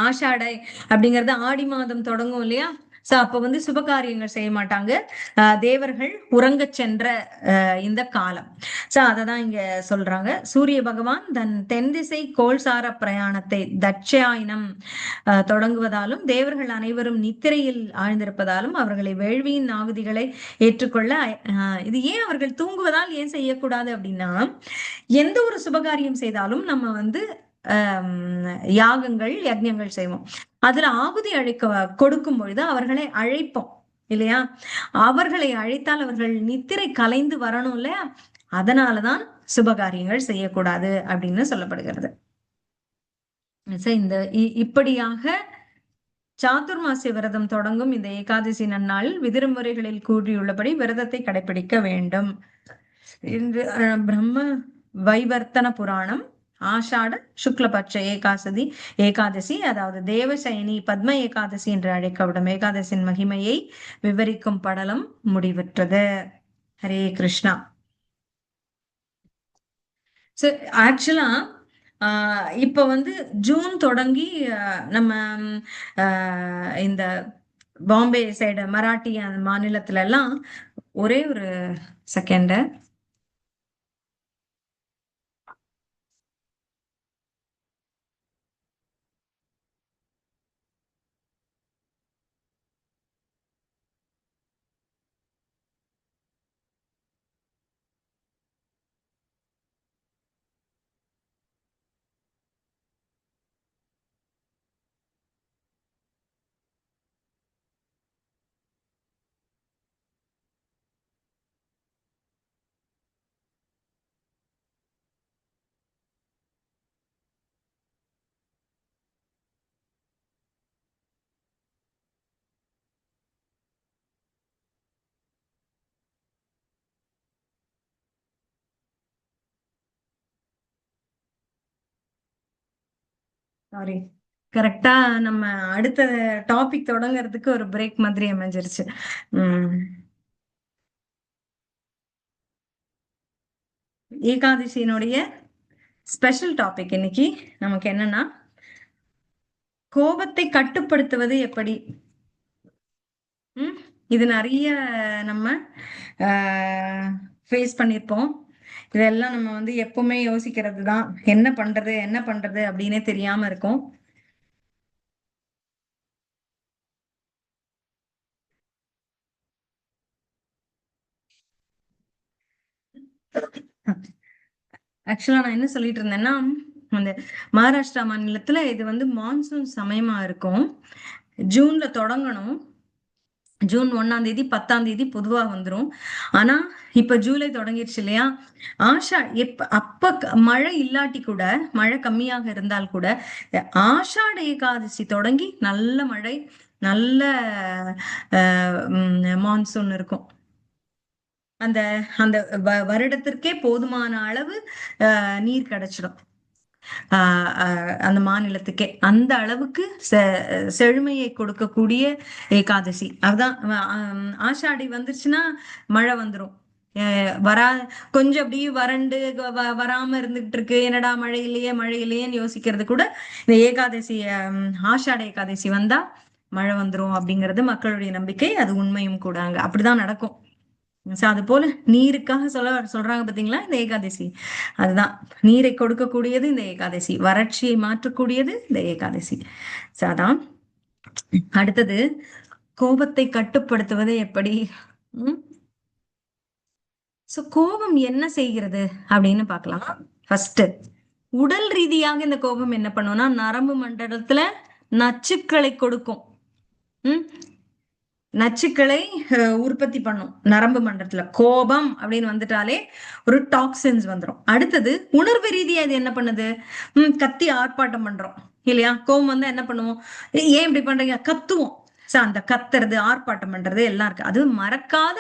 ஆஷாடை அப்படிங்கறது ஆடி மாதம் தொடங்கும் இல்லையா? சோ அப்ப வந்து சுபகாரியங்கள் செய்ய மாட்டாங்க. தேவர்கள் உறங்கச் சென்ற இந்த காலம். சோ அததான் இங்க சொல்றாங்க. சூரிய பகவான் தன் தென் திசை கோல்சார பிரயாணத்தை தட்சாயனம் தொடங்குவதாலும் தேவர்கள் அனைவரும் நித்திரையில் ஆழ்ந்திருப்பதாலும் அவர்களை வேள்வியின் ஆகுதிகளை ஏற்றுக்கொள்ள இது ஏன் அவர்கள் தூங்குவதால் ஏன் செய்யக்கூடாது அப்படின்னா, எந்த ஒரு சுபகாரியம் செய்தாலும் நம்ம வந்து யாகங்கள் யஜ்ஞங்கள் செய்வோம். அதுல ஆகுதி கொடுக்கும் பொழுது அவர்களை அழைப்போம் இல்லையா? அவர்களை அழைத்தால் அவர்கள் நித்திரை கலைந்து வரணும் இல்லையா? அதனாலதான் சுபகாரியங்கள் செய்யக்கூடாது அப்படின்னு சொல்லப்படுகிறது. இந்த இப்படியாக சாதுர்மாசிய விரதம் தொடங்கும் இந்த ஏகாதசி நன்னாளில் விதிமுறைகளில் கூறியுள்ளபடி விரதத்தை கடைபிடிக்க வேண்டும். இன்று பிரம்ம வைவர்த்தன புராணம் ஆஷாட சுக்லபட்ச ஏகாதசி அதாவது தேவசயனி பத்ம ஏகாதசி என்று அழைக்கப்படும் ஏகாதசியின் மகிமையை விவரிக்கும் படலம் முடிவுற்றது. ஹரே கிருஷ்ணா. ஆக்சுவலா இப்ப வந்து ஜூன் தொடங்கி நம்ம இந்த பாம்பே சைடு மராட்டி மாநிலத்துல எல்லாம் ஒரே ஒரு செகண்ட். சாரி. கரெக்டா நம்ம அடுத்த டாபிக் தொடங்குறதுக்கு ஒரு பிரேக் மாதிரி அமைஞ்சிருச்சு. உம் ஏகாதசியினுடைய ஸ்பெஷல் டாபிக் இன்னைக்கு நமக்கு என்னன்னா, கோபத்தை கட்டுப்படுத்துவது எப்படி. ம் இது நிறைய நம்ம ஃபேஸ் பண்ணியிருப்போம். இதெல்லாம் நம்ம வந்து எப்பவுமே யோசிக்கிறது தான், என்ன பண்றது என்ன பண்றது அப்படின்னே தெரியாம இருக்கும். ஆக்சுவலா நான் என்ன சொல்லிட்டு இருந்தேன்னா, அந்த மகாராஷ்டிரா மாநிலத்துல இது வந்து மான்சூன் சமயமா இருக்கும். ஜூன்ல தொடங்கணும். ஜூன் 1ஆம் தேதி 10ஆம் தேதி பொதுவா வந்துரும். ஆனா இப்ப ஜூலை தொடங்கிருச்சு இல்லையா? ஆஷா அப்ப மழை இல்லாட்டி கூட, மழை கம்மியாக இருந்தால் கூட, ஆஷாட ஏகாதசி தொடங்கி நல்ல மழை, நல்ல மான்சூன் இருக்கும். அந்த அந்த வருடத்திற்கே போதுமான அளவு நீர் கிடைச்சிடும். அந்த மாநிலத்துக்கே அந்த அளவுக்கு செழுமையை கொடுக்கக்கூடிய ஏகாதசி. அதுதான் ஆஷாடி வந்துருச்சுன்னா மழை வந்துரும். வரா கொஞ்சம் அப்படியே வறண்டு வராம இருந்துகிட்டு இருக்கு, என்னடா மழை இல்லையே மழை இல்லையேன்னு யோசிக்கிறது கூட, இந்த ஏகாதசி ஆஷாட ஏகாதசி வந்தா மழை வந்துரும் அப்படிங்கிறது மக்களுடைய நம்பிக்கை. அது உண்மையும் கூட. அங்க அப்படிதான் நடக்கும். அது போல நீருக்காக சொல்றாங்க பாத்தீங்களா இந்த ஏகாதசி. அதுதான், நீரை கொடுக்கக்கூடியது இந்த ஏகாதசி, வறட்சியை மாற்றக்கூடியது இந்த ஏகாதசி. அதான் அடுத்தது, கோபத்தை கட்டுப்படுத்துவது எப்படி. உம் சோ கோபம் என்ன செய்கிறது அப்படின்னு பார்க்கலாம். ஃபர்ஸ்ட், உடல் ரீதியாக இந்த கோபம் என்ன பண்ணும்னா, நரம்பு மண்டலத்துல நச்சுக்களை கொடுக்கும். உம் நச்சுக்களை உற்பத்தி பண்ணும். நரம்பு மண்டலத்துல கோபம் அப்படின்னு வந்துட்டாலே ஒரு டாக்ஸின்ஸ் வந்துடும். அடுத்தது, உணர்வு ரீதியா இது என்ன பண்ணுது, கத்தி ஆர்ப்பாட்டம் பண்றோம் இல்லையா? கோபம் வந்தா என்ன பண்ணுவோம், ஏன் இப்படி பண்றீங்க, கத்துவோம். அந்த கத்துறது ஆர்ப்பாட்டம் பண்றது எல்லாம் இருக்கு. அது மறக்காத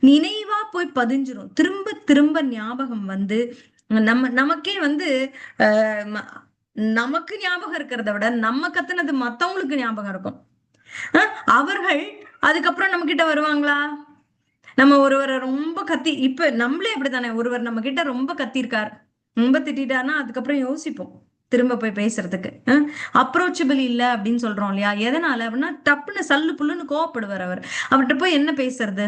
நினைவா போய் பதிஞ்சிரும். திரும்ப திரும்ப ஞாபகம் வந்து நமக்கே வந்து நமக்கு ஞாபகம் இருக்கிறத விட நம்ம கத்துனது மத்தவங்களுக்கு ஞாபகம் இருக்கும். அவர்கள் அதுக்கப்புறம் நம்ம கிட்ட வருவாங்களா? நம்ம ஒருவரை ரொம்ப கத்தி, இப்ப நம்மளே அப்படித்தானே, ஒருவர் நம்ம கிட்ட ரொம்ப கத்திருக்கார், ரொம்ப திட்டாருன்னா அதுக்கப்புறம் யோசிப்போம் திரும்ப போய் பேசுறதுக்கு. அப்ரோச்சபிள் இல்ல அப்படின்னு சொல்றோம் இல்லையா? எதனால அப்படின்னா, டப்புன்னு சல்லு புல்லுன்னு கோவப்படுவார் அவர். அவர்கிட்ட போய் என்ன பேசுறது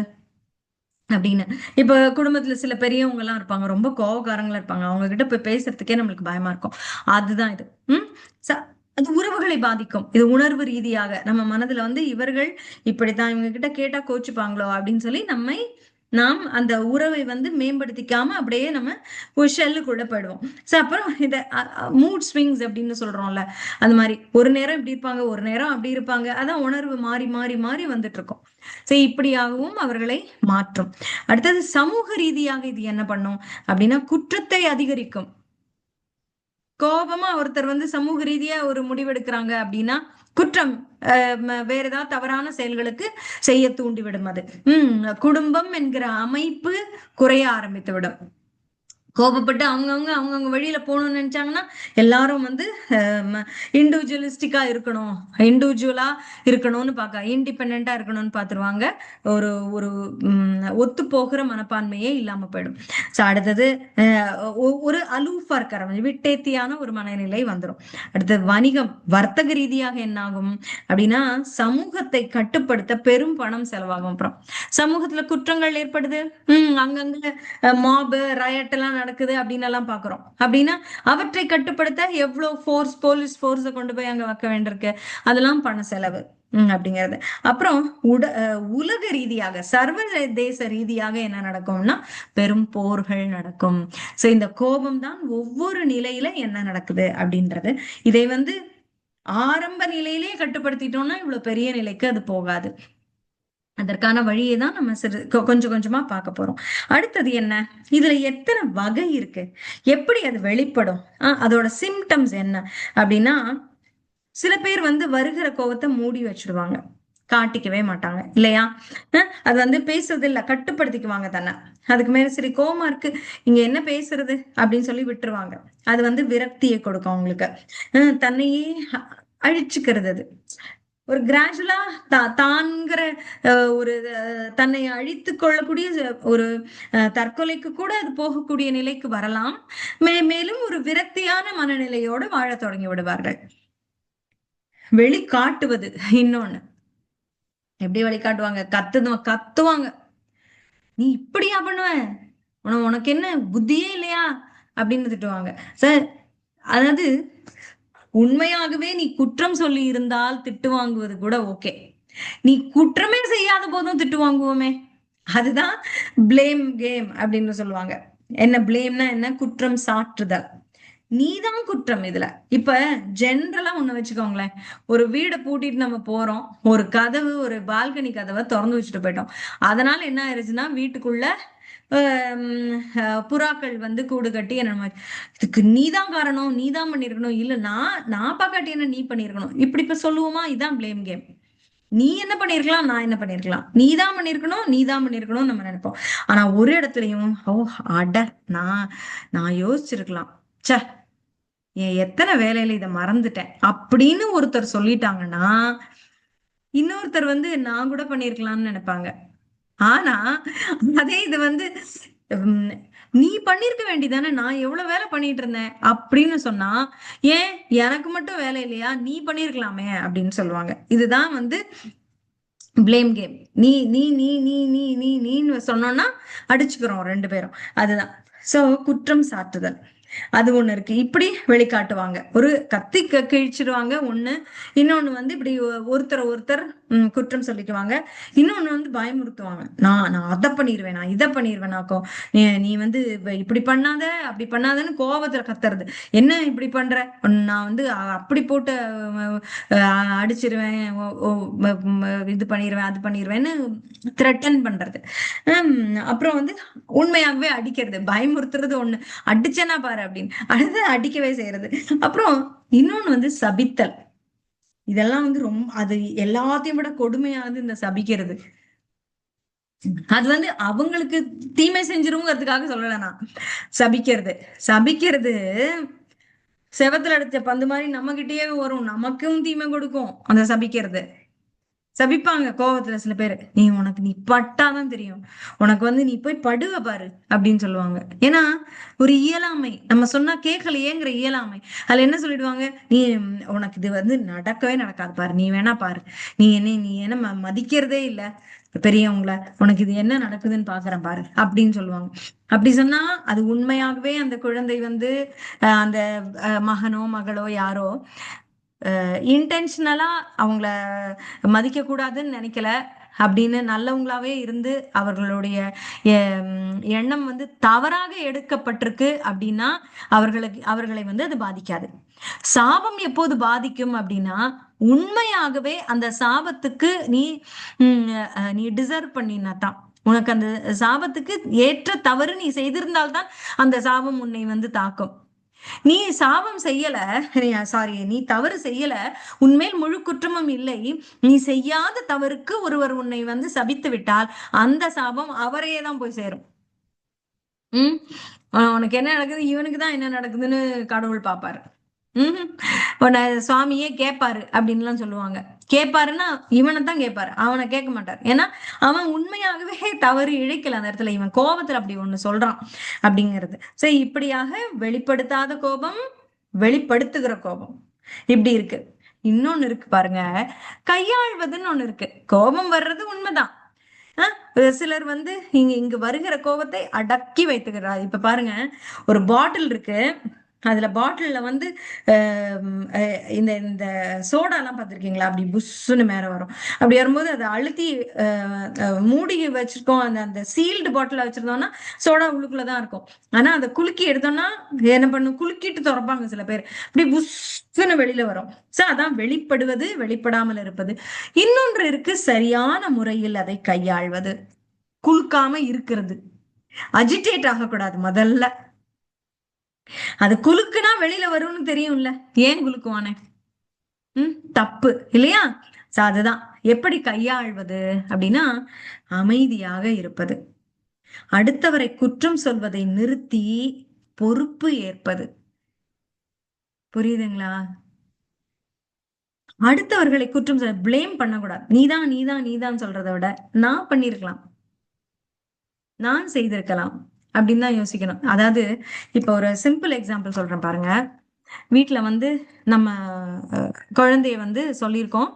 அப்படின்னு. இப்ப குடும்பத்துல சில பெரியவங்க எல்லாம் இருப்பாங்க, ரொம்ப கோவக்காரங்களா இருப்பாங்க, அவங்க கிட்ட போய் பேசுறதுக்கே நம்மளுக்கு பயமா இருக்கும். அதுதான் இது. அது உறவுகளை பாதிக்கும். இது உணர்வு ரீதியாக நம்ம மனதுல வந்து, இவர்கள் இப்படித்தான், இவங்க கிட்ட கேட்டா கோச்சுப்பாங்களோ அப்படின்னு சொல்லி நாம் அந்த உறவை வந்து மேம்படுத்திக்காம அப்படியே நம்ம ஒரு ஷெல்லுக்குள்ள போயிடுவோம். அப்புறம் இந்த மூட் ஸ்விங்ஸ் அப்படின்னு சொல்றோம்ல, அது மாதிரி ஒரு நேரம் இப்படி இருப்பாங்க, ஒரு நேரம் அப்படி இருப்பாங்க. அதான் உணர்வு மாறி மாறி மாறி வந்துட்டு இருக்கும். இப்படியாகவும் அவர்களை மாற்றும். அடுத்தது, சமூக ரீதியாக இது என்ன பண்ணும் அப்படின்னா, குற்றத்தை அதிகரிக்கும். கோபமா ஒருத்தர் வந்து சமூக ரீதியா ஒரு முடிவெடுக்கிறாங்க அப்படின்னா, குற்றம், வேற ஏதாவது தவறான செயல்களுக்கு செய்ய தூண்டிவிடும். அது குடும்பம் என்கிற அமைப்பு குறைய ஆரம்பித்து விடும். கோபப்பட்டு அவங்கவுங்க வழியில போகணும்னு நினைச்சாங்கன்னா, எல்லாரும் வந்து இண்டிவிஜுவலிஸ்டிக்கா இருக்கணும், இண்டிவிஜுவலா இருக்கணும்னு இண்டிபெண்டா இருக்கணும்னு பாத்துருவாங்க. ஒரு ஒரு ஒத்து போகிற மனப்பான்மையே இல்லாம போயிடும். அடுத்தது, ஒரு அலூஃபா இருக்கிற விட்டேத்தியான ஒரு மனநிலை வந்துடும். அடுத்தது, வணிகம், வர்த்தக ரீதியாக என்ன ஆகும் அப்படின்னா, சமூகத்தை கட்டுப்படுத்த பெரும் பணம் செலவாகும். அப்புறம் சமூகத்துல குற்றங்கள் ஏற்படுது, அங்கங்க மாபு ரயட் எல்லாம் நடக்குது அப்படின்னு எல்லாம் பாக்குறோம். அப்படின்னா அவற்றை கட்டுப்படுத்த எவ்வளவு போலீஸ் போர்ஸ கொண்டு போய் அங்க வைக்க வேண்டியிருக்கு, அதெல்லாம் பண செலவு அப்படிங்கிறது. அப்புறம் உலக ரீதியாக, சர்வதேச ரீதியாக என்ன நடக்கும்னா, பெரும் போர்கள் நடக்கும். இந்த கோபம் தான் ஒவ்வொரு நிலையில என்ன நடக்குது அப்படின்றது. இதை வந்து ஆரம்ப நிலையிலேயே கட்டுப்படுத்திட்டோம்னா இவ்வளவு பெரிய நிலைக்கு அது போகாது. அதற்கான வழியை தான் நம்ம கொஞ்சம் கொஞ்சமா பார்க்க போறோம். அடுத்தது என்ன, இதுல எத்தனை வகை இருக்கு, எப்படி அது வெளிப்படும், அதோட சிம்டம்ஸ் என்ன அப்படின்னா, சில பேர் வந்து வருகிற கோவத்தை மூடி வச்சிடுவாங்க. காட்டிக்கவே மாட்டாங்க இல்லையா? அது வந்து பேசுறது இல்ல, கட்டுப்படுத்திக்குவாங்க தன்னை. அதுக்கு மேல சரி கோவமா இருக்கு, இங்க என்ன பேசுறது அப்படின்னு சொல்லி விட்டுருவாங்க. அது வந்து விரக்தியை கொடுக்கும் அவங்களுக்கு. தன்னையே அழிச்சுக்கிறது அது. ஒரு கிராஜுவலா தான்ங்கிற ஒரு தன்னை அழித்து கொள்ளக்கூடிய ஒரு தற்கொலைக்கு கூட அது போகக்கூடிய நிலைக்கு வரலாம். மேலும் ஒரு விரக்தியான மனநிலையோடு வாழ தொடங்கி விடுவார்கள். வெளிக்காட்டுவது இன்னொன்னு. எப்படி வழிகாட்டுவாங்க? கத்துவாங்க. நீ இப்படியா பண்ணுவ, உனக்கு என்ன புத்தியே இல்லையா அப்படின்னு திட்டுவாங்க. சார், அதாவது உண்மையாகவே நீ குற்றம் சொல்லி இருந்தால் திட்டு வாங்குவது கூட ஓகே. நீ குற்றமே செய்யாத போதும் திட்டு வாங்குவோமே, அதுதான் பிளேம் கேம் அப்படின்னு சொல்லுவாங்க. என்ன பிளேம்னா என்ன? குற்றம் சாட்டுதல். நீதான் குற்றம் இதுல. இப்ப ஜென்ரலா ஒண்ணு வச்சுக்கோங்களேன். ஒரு வீடை பூட்டிட்டு நம்ம போறோம், ஒரு கதவு, ஒரு பால்கனி கதவை திறந்து வச்சுட்டு போயிட்டோம். அதனால என்ன ஆயிருச்சுன்னா வீட்டுக்குள்ள புறாக்கள் வந்து கூடு கட்டி என்ன, இதுக்கு நீதான் காரணம், நீதான் பண்ணிருக்கணும், இல்ல நான் பாக்காட்டி என்ன நீ பண்ணிருக்கணும், இப்படி இப்ப சொல்லுவோமா? இதான் பிளேம் கேம். நீ என்ன பண்ணிருக்கலாம், நான் என்ன பண்ணிருக்கலாம், நீதான் பண்ணிருக்கணும் நம்ம நினைப்போம். ஆனா ஒரு இடத்துலயும் அட, நான் நான் யோசிச்சிருக்கலாம், ச்சே, எத்தனை வேலையில இதை மறந்துட்டேன் அப்படின்னு ஒருத்தர் சொல்லிட்டாங்கன்னா, இன்னொருத்தர் வந்து நான் கூட பண்ணிருக்கலாம்னு நினைப்பாங்க. ஆனா அதே இது வந்து உம், நீ பண்ணிருக்க வேண்டியதானே, நான் எவ்வளவு வேலை பண்ணிட்டு இருந்தேன் அப்படின்னு சொன்னா, ஏன் எனக்கு மட்டும் வேலை இல்லையா, நீ பண்ணிருக்கலாமே அப்படின்னு சொல்லுவாங்க. இதுதான் வந்து பிளேம் கேம். நீ நீ நீ நீ நீ நீ நீன்னு சொன்னோம்னா அடிச்சுக்கிறோம் ரெண்டு பேரும். அதுதான். சோ குற்றம் சாட்டுதல் அது ஒண்ணு இருக்கு. இப்படி வெளிக்காட்டுவாங்க. ஒரு கத்தி கிழிச்சிடுவாங்க ஒண்ணு. இன்னொன்னு வந்து இப்படி ஒருத்தர் குற்றம் சொல்லிக்குவாங்க. இன்னொன்னு வந்து பயமுறுத்துவாங்க. நான் அதை பண்ணிருவேன், நான் இதை பண்ணிருவேனாக்கோ, நீ வந்து இப்படி பண்ணாத, அப்படி பண்ணாதன்னு கோவத்துல கத்துறது. என்ன இப்படி பண்ற, நான் வந்து அப்படி போட்டு அடிச்சிருவேன், இது பண்ணிருவேன், அது பண்ணிருவேன்னு த்ரெட்டன் பண்றது. அப்புறம் வந்து உண்மையாகவே அடிக்கிறது, பயமுறுத்துறது ஒண்ணு. அடிச்சேன்னா பாரு அப்படின்னு அடுத்து அடிக்கவே செய்யறது. அப்புறம் இன்னொன்னு வந்து சபித்தல். இதெல்லாம் வந்து ரொம்ப, அது எல்லாத்தையும் விட கொடுமையானது இந்த சபிக்கிறது. அது வந்து அவங்களுக்கு தீமை செஞ்சிருங்கிறதுக்காக சொல்லல நான். சபிக்கிறது சபிக்கிறது செவத்துல அடிச்ச பந்து மாதிரி நம்ம கிட்டயே வரும், நமக்கும் தீமை கொடுக்கும் அந்த சபிக்கிறது. சபிப்பாங்க கோவத்துல சில பேர், நீ பட்டாதான் தெரியும், உனக்கு வந்து நீ போய் படுவ பாரு அப்படின்னு சொல்லுவாங்க. ஏன்னா ஒரு இயலாமை, நம்ம சொன்னா கேட்கலையேங்கிற இயலாமை. அதுல என்ன சொல்லிடுவாங்க, உனக்கு இது வந்து நடக்கவே நடக்காது பாரு, நீ வேணா பாரு, நீ என்ன மதிக்கிறதே இல்ல பெரியவங்கள, உனக்கு இது என்ன நடக்குதுன்னு பாக்குறேன் பாரு அப்படின்னு சொல்லுவாங்க. அப்படி சொன்னா அது உண்மையாகவே அந்த குழந்தை வந்து அந்த மகனோ மகளோ யாரோ இன்டென்ஷனலா அவங்கள மதிக்க கூடாதுன்னு நினைக்கல, அப்படின்னு நல்லவங்களாவே இருந்து அவர்களுடைய எண்ணம் வந்து தவறாக எடுக்கப்பட்டிருக்கு அப்படின்னா அவர்களை வந்து அது பாதிக்காது. சாபம் எப்போது பாதிக்கும் அப்படின்னா, உண்மையாகவே அந்த சாபத்துக்கு நீ டிசர்வ் பண்ணினா தான், உனக்கு அந்த சாபத்துக்கு ஏற்ற தவறு நீ செய்திருந்தால்தான் அந்த சாபம் உன்னை வந்து தாக்கும். நீ சாபம் செய்யல, சாரி, நீ தவறு செய்யல, உன்மேல் முழு குற்றமும் இல்லை, நீ செய்யாத தவறுக்கு ஒருவர் உன்னை வந்து சபித்து விட்டால் அந்த சாபம் அவரையே தான் போய் சேரும். உம் உனக்கு என்ன நடக்குது, இவனுக்கு தான் என்ன நடக்குதுன்னு கடவுள் பாப்பாரு. உன்னை சுவாமியே கேட்பாரு அப்படின்லாம் சொல்லுவாங்க. கேட்பாருன்னா இவனை தான் கேட்பாரு, அவனை கேட்க மாட்டார். ஏன்னா அவன் உண்மையாகவே தவறு இழைக்கல அந்த இடத்துல, இவன் கோபத்துல அப்படி ஒண்ணு சொல்றான் அப்படிங்கிறது. சரி, இப்படியாக வெளிப்படுத்தாத கோபம், வெளிப்படுத்துகிற கோபம் இப்படி இருக்கு. இன்னொன்னு இருக்கு பாருங்க, கையாள்வதுன்னு ஒண்ணு இருக்கு. கோபம் வர்றது உண்மைதான். சிலர் வந்து இங்க வருகிற கோபத்தை அடக்கி வைத்துக்கிறார். இப்ப பாருங்க, ஒரு பாட்டில் இருக்கு, அதுல பாட்டில்ல வந்து இந்த இந்த சோடா எல்லாம் பார்த்திருக்கீங்களா, அப்படி புஷ்ஷுன்னு மேல வரும். அப்படி வரும்போது அதை அழுத்தி மூடி வச்சிருக்கோம், அந்த அந்த சீல்டு பாட்டில வச்சிருந்தோம்னா சோடா உள்ளுக்குள்ளதான் இருக்கும். ஆனா அதை குலுக்கி எடுத்தோம்னா என்ன பண்ணும், குலுக்கிட்டு திறப்பாங்க சில பேர், அப்படி புஷ்ஷுன்னு வெளியில வரும். சோ அதான் வெளிப்படுவது, வெளிப்படாமல் இருப்பது. இன்னொன்று இருக்கு, சரியான முறையில் அதை கையாள்வது, குலுக்காம இருக்கிறது. அஜிடேட் ஆகக்கூடாது முதல்ல. அது குலுக்குனா வெளியில வரும்னு தெரியும்ல, ஏன் குலுக்குவானே? தப்பு இல்லையா? அதுதான் எப்படி கையாள்வது அப்படின்னா, அமைதியாக இருப்பது, அடுத்தவரை குற்றம் சொல்வதை நிறுத்தி பொறுப்பு ஏற்பது. புரியுதுங்களா? அடுத்தவர்களை குற்றம் சொல்ல பிளேம் பண்ணக்கூடாது. நீதான் நீதான் நீதான் சொல்றதை விட நான் பண்ணிருக்கலாம், நான் செய்திருக்கலாம் அப்படின்னு தான் யோசிக்கணும். அதாவது இப்ப ஒரு சிம்பிள் எக்ஸாம்பிள் சொல்றேன் பாருங்க. வீட்டுல வந்து நம்ம குழந்தைய வந்து சொல்லியிருக்கோம்,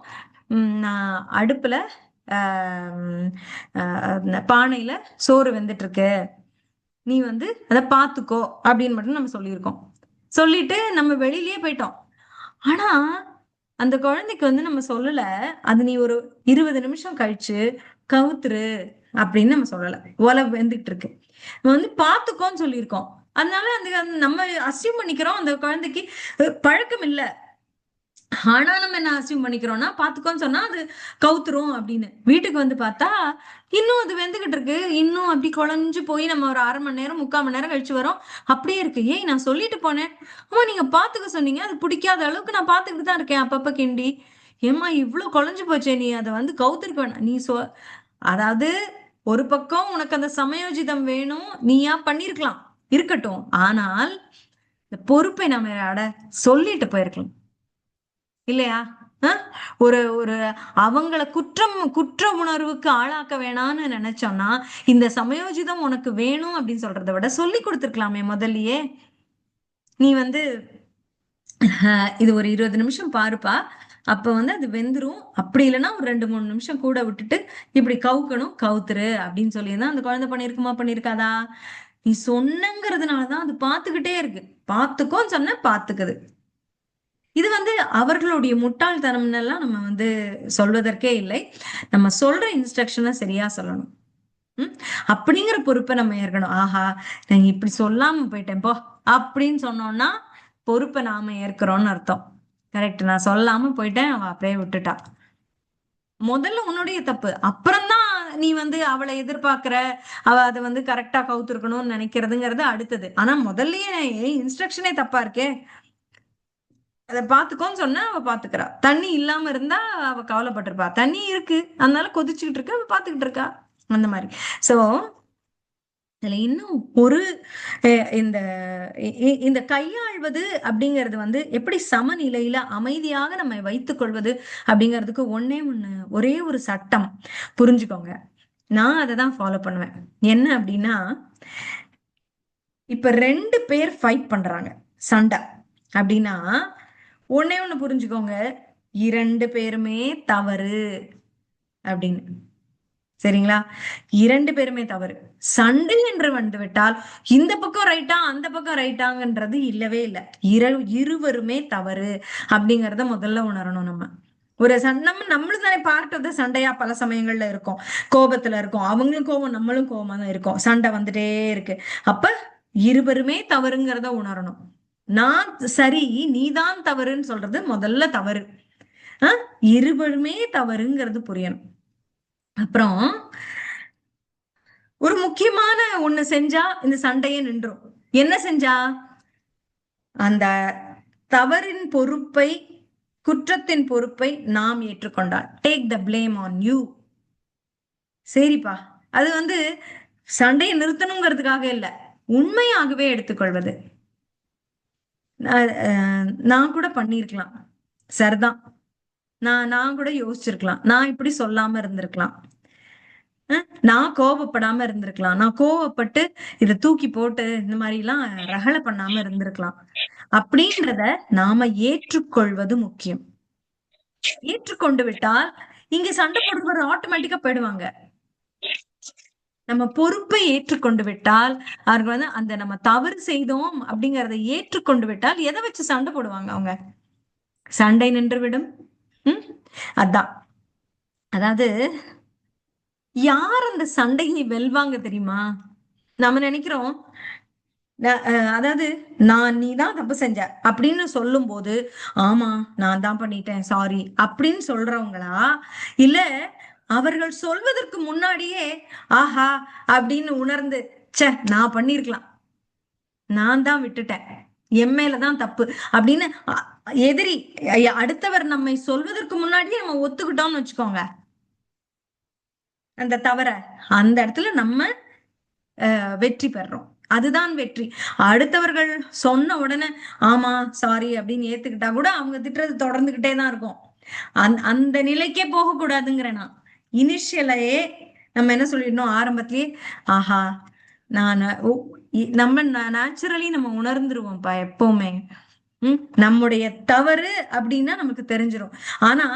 நான் அடுப்புல பானையில சோறு வெந்துட்டு இருக்கு, நீ வந்து அதை பாத்துக்கோ அப்படின்னு மட்டும் நம்ம சொல்லியிருக்கோம். சொல்லிட்டு நம்ம வெளியிலயே போயிட்டோம். ஆனா அந்த குழந்தைக்கு வந்து நம்ம சொல்லல, அது நீ ஒரு 20 நிமிஷம் கழிச்சு கவுத்துரு அப்படின்னு நம்ம சொல்லல. ஒலை வெந்துட்டு இருக்கு, நம்ம வந்து பாத்துக்கோன்னு சொல்லியிருக்கோம். அதனால நம்ம அசியூம் பண்ணிக்கிறோம் அந்த குழந்தைக்கு பழக்கம் இல்ல. ஆனா நம்ம என்ன அசியூம் பண்ணிக்கிறோம்னா, பாத்துக்கோன்னு சொன்னா அது கவுத்துரும் அப்படின்னு. வீட்டுக்கு வந்து பார்த்தா இன்னும் அது வெந்துகிட்டு இருக்கு, இன்னும் அப்படி குழஞ்சு போய் நம்ம ஒரு 1/2 மணி நேரம் 3/4 மணி நேரம் கழிச்சு வரோம், அப்படியே இருக்கு. ஏய் நான் சொல்லிட்டு போனேன், அம்மா நீங்க பாத்துக்க சொன்னீங்க, அது பிடிக்காத அளவுக்கு நான் பாத்துக்கிட்டு தான் இருக்கேன் அப்பப்ப கிண்டி. ஏம்மா இவ்வளவு குழஞ்சு போச்சே, நீ அதை வந்து கவுத்திருக்க வேணாம் நீ அதாவது ஒரு பக்கம் உனக்கு அந்த சமயோஜிதம் வேணும், நீயா பண்ணிருக்கலாம், இருக்கட்டும். ஆனால் இந்த பொறுப்பை நம்ம அட சொல்லிட்டு போயிருக்கலாம் இல்லையா? ஒரு ஒரு அவங்கள குற்ற உணர்வுக்கு ஆளாக்க வேணாம்னு நினைச்சோம்னா, இந்த சமயோஜிதம் உனக்கு வேணும் அப்படின்னு சொல்றதை விட சொல்லி கொடுத்துருக்கலாமே முதல்லயே. நீ வந்து இது ஒரு 20 நிமிஷம் பாருப்பா, அப்ப வந்து அது வெந்துரும், அப்படி இல்லைன்னா ஒரு 2-3 நிமிஷம் கூட விட்டுட்டு இப்படி கவுக்கணும், கவுத்துரு அப்படின்னு சொல்லியிருந்தா அந்த குழந்தை பண்ணிருக்குமா, பண்ணிருக்காதா? நீ சொன்னங்கிறதுனாலதான் அது பாத்துக்கிட்டே இருக்கு. பாத்துக்கோன்னு சொன்ன பாத்துக்குது. இது வந்து அவர்களுடைய முட்டாள்தனம்னு எல்லாம் நம்ம வந்து சொல்வதற்கே இல்லை. நம்ம சொல்ற இன்ஸ்ட்ரக்ஷனை சரியா சொல்லணும். அப்படிங்கிற பொறுப்பை நம்ம ஏற்கணும். ஆஹா நான் இப்படி சொல்லாம போயிட்டேன் போ அப்படின்னு சொன்னோம்னா பொறுப்பை நாம ஏற்கிறோம்னு அர்த்தம். கரெக்ட், நான் சொல்லாம போயிட்டேன், அவ அப்படியே விட்டுட்டா. முதல்ல உன்னுடைய தப்பு, அப்புறம்தான் நீ வந்து அவளை எதிர்பார்க்கிற, அவ அதை வந்து கரெக்டா கவுத்துருக்கணும்னு நினைக்கிறதுங்கிறது அடுத்தது. ஆனா முதல்லயே இன்ஸ்ட்ரக்ஷனே தப்பா இருக்கே. அதை பாத்துக்கோன்னு சொன்னா அவ பாத்துக்கிறா. தண்ணி இல்லாம இருந்தா அவ கவலைப்பட்டிருப்பா, தண்ணி இருக்கு அதனால கொதிச்சுக்கிட்டு இருக்கு, அவ பாத்துக்கிட்டு இருக்கா. அந்த மாதிரி. சோ இதுல இன்னும் ஒரு இந்த இந்த கையாள்வது அப்படிங்கிறது வந்து எப்படி சமநிலையில அமைதியாக நம்ம வைத்துக் கொள்வது அப்படிங்கிறதுக்கு ஒரே ஒரு சட்டம் புரிஞ்சுக்கோங்க. நான் அதை தான் ஃபாலோ பண்ணுவேன். என்ன அப்படின்னா, இப்ப 2 பேர் ஃபைட் பண்றாங்க, சண்டை அப்படின்னா ஒண்ணு புரிஞ்சுக்கோங்க, 2 பேருமே தவறு அப்படின்னு. சரிங்களா? 2 பேருமே தவறு. சண்டை என்று வந்து விட்டால் இந்த பக்கம் ரைட்டா அந்த பக்கம் ரைட்டாங்கன்றது இல்லவே இல்லை. இருவருமே தவறு அப்படிங்கறத முதல்ல உணரணும். நம்ம ஒரு நம்மளும் தானே பார்ட் ஆஃப் த சண்டையா பல சமயங்கள்ல இருக்கும், கோபத்துல இருக்கும், அவங்களும் கோபம் நம்மளும் கோபமா தான் இருக்கும், சண்டை வந்துட்டே இருக்கு. அப்ப இருவருமே தவறுங்கிறத உணரணும். நான் சரி நீதான் தவறுன்னு சொல்றது முதல்ல தவறு. இருவருமே தவறுங்கிறது புரியணும். அப்புறம் ஒரு முக்கியமான ஒண்ணு செஞ்சா இந்த சண்டையே நின்றும். என்ன செஞ்சா? அந்த தவறின் பொறுப்பை, குற்றத்தின் பொறுப்பை நாம் ஏற்றுக்கொண்டால், take the blame on you. சரிப்பா, அது வந்து சண்டையை நிறுத்தணுங்கிறதுக்காக இல்ல, உண்மையாகவே எடுத்துக்கொள்வது. நான் கூட பண்ணிருக்கலாம், சரிதான், நான் கூட யோசிச்சிருக்கலாம், நான் இப்படி சொல்லாம இருந்திருக்கலாம், நான் கோவப்படாம இருந்திருக்கலாம், நான் கோவப்பட்டு இத தூக்கி போட்டு இந்த மாதிரி எல்லாம் ரகலை பண்ணாம இருந்திருக்கலாம். அப்படின்றத நாம ஏற்றுக்கொள்வது முக்கியம். ஏற்றுக்கொண்டு விட்டால் இங்க சண்டை போடுறது ஆட்டோமேட்டிக்கா போயிடுவாங்க. நம்ம பொறுப்பை ஏற்றுக்கொண்டு விட்டால் அவர்கள் வந்து அந்த நம்ம தவறு செய்தோம் அப்படிங்கறத ஏற்றுக்கொண்டு விட்டால் எதை வச்சு சண்டை போடுவாங்க அவங்க? சண்டை நின்றுவிடும். அதான், அதாவது யார் அந்த சண்டையை வெல்வாங்க தெரியுமா? நம்ம நினைக்கிறோம், அதாவது நீதான் தப்பு செஞ்ச அப்படின்னு சொல்லும் போது ஆமா நான் தான் பண்ணிட்டேன் சாரி அப்படின்னு சொல்றவங்களா, இல்ல அவர்கள் சொல்வதற்கு முன்னாடியே ஆஹா அப்படின்னு உணர்ந்து ச்சே நான் பண்ணிருக்கலாம், நான் தான் விட்டுட்டேன், என் மேலதான் தப்பு அப்படின்னு எதிரி அடுத்தவர் நம்மை சொல்வதற்கு முன்னாடியே நம்ம ஒத்துக்கிட்டோம்னு வச்சுக்கோங்க, அந்த தவற அந்த இடத்துல நம்ம வெற்றி பெறோம். அதுதான் வெற்றி. அடுத்தவர்கள் சொன்ன உடனே ஆமா சாரி அப்படின்னு ஏத்துக்கிட்டா கூட அவங்க திட்டுறது தொடர்ந்துகிட்டே தான் இருக்கும். அந்த நிலைக்கே போக கூடாதுங்கிற நான் இனிஷியலையே நம்ம என்ன சொல்லிடணும் ஆரம்பத்திலேயே, ஆஹா நான் நம்ம நேச்சுரலி நம்ம உணர்ந்துருவோம்ப்பா எப்பவுமே. நம்முடைய தவறு அப்படின்னா நமக்கு தெரிஞ்சிரும். ஆனா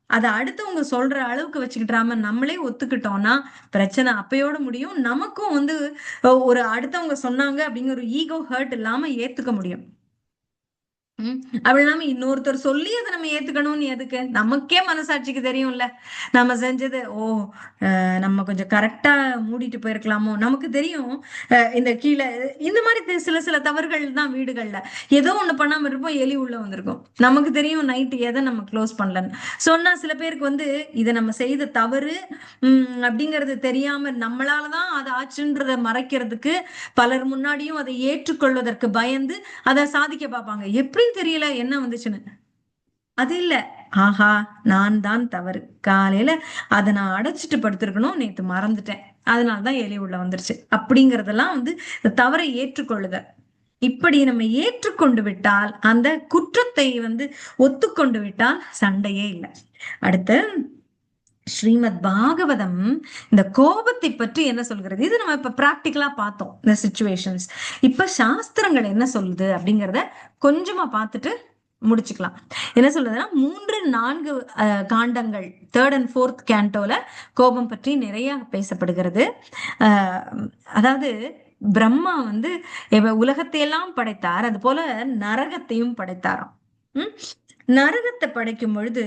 அதை அடுத்தவங்க சொல்ற அளவுக்கு வச்சுக்கிட்டாம நம்மளே ஒத்துக்கிட்டோம்னா பிரச்சனை அப்பயோட முடியும். நமக்கும் வந்து ஒரு அடுத்தவங்க சொன்னாங்க அப்படிங்கிற ஒரு ஈகோ ஹர்ட் இல்லாம ஏத்துக்க முடியும். அப்படி இல்லாம இன்னொருத்தர் சொல்லி அதை நம்ம ஏத்துக்கணும்னு எதுக்கு? நமக்கே மனசாட்சிக்கு தெரியும்ல நம்ம செஞ்சது. நம்ம கொஞ்சம் கரெக்டா மூடிட்டு போயிருக்கலாமோ. நமக்கு தெரியும். இந்த கீழே இந்த மாதிரி சில சில தவறுகள் தான் வீடுகள்ல ஏதோ ஒண்ணு பண்ணாம இருப்போம், எலி உள்ள வந்திருக்கும். நமக்கு தெரியும் நைட்டு எதை நம்ம க்ளோஸ் பண்ணலன்னு சொன்னா சில பேருக்கு வந்து இதை நம்ம செய்த தவறு அப்படிங்கறது தெரியாம நம்மளாலதான் அது ஆச்சுன்றத மறைக்கிறதுக்கு பலர் முன்னாடியும் அதை ஏற்றுக்கொள்வதற்கு பயந்து அதை சாதிக்க பார்ப்பாங்க. எப்படி தெரியல என்ன வந்துச்சுன்னு. அது இல்ல, ஆஹா நான் தான் தவறு, காலையில அதை நான் அடைச்சிட்டு படுத்திருக்கணும், நேத்து மறந்துட்டேன், அதனாலதான் எலி உள்ள வந்துருச்சு அப்படிங்கறதெல்லாம் வந்து இந்த தவறை ஏற்றுக்கொள்ளுதல். இப்படி நம்ம ஏற்றுக்கொண்டு விட்டால், அந்த குற்றத்தை வந்து ஒத்துக்கொண்டு விட்டால் சண்டையே இல்லை. அடுத்து ஸ்ரீமத் பாகவதம் இந்த கோபத்தை பற்றி என்ன சொல்கிறது? இது நம்ம இப்ப பிராக்டிக்கலா பார்த்தோம் இந்த சிச்சுவேஷன்ஸ். இப்ப சாஸ்திரங்கள் என்ன சொல்லுது அப்படிங்கிறத கொஞ்சமா பார்த்துட்டு முடிச்சுக்கலாம். என்ன சொல்றதுன்னா 3-4 காண்டங்கள் 3rd and 4th கேண்டோல கோபம் பற்றி நிறைய பேசப்படுகிறது. அதாவது பிரம்மா வந்து உலகத்தை எல்லாம் படைத்தார், அது போல நரகத்தையும் படைத்தாராம். நரகத்தை படைக்கும் பொழுது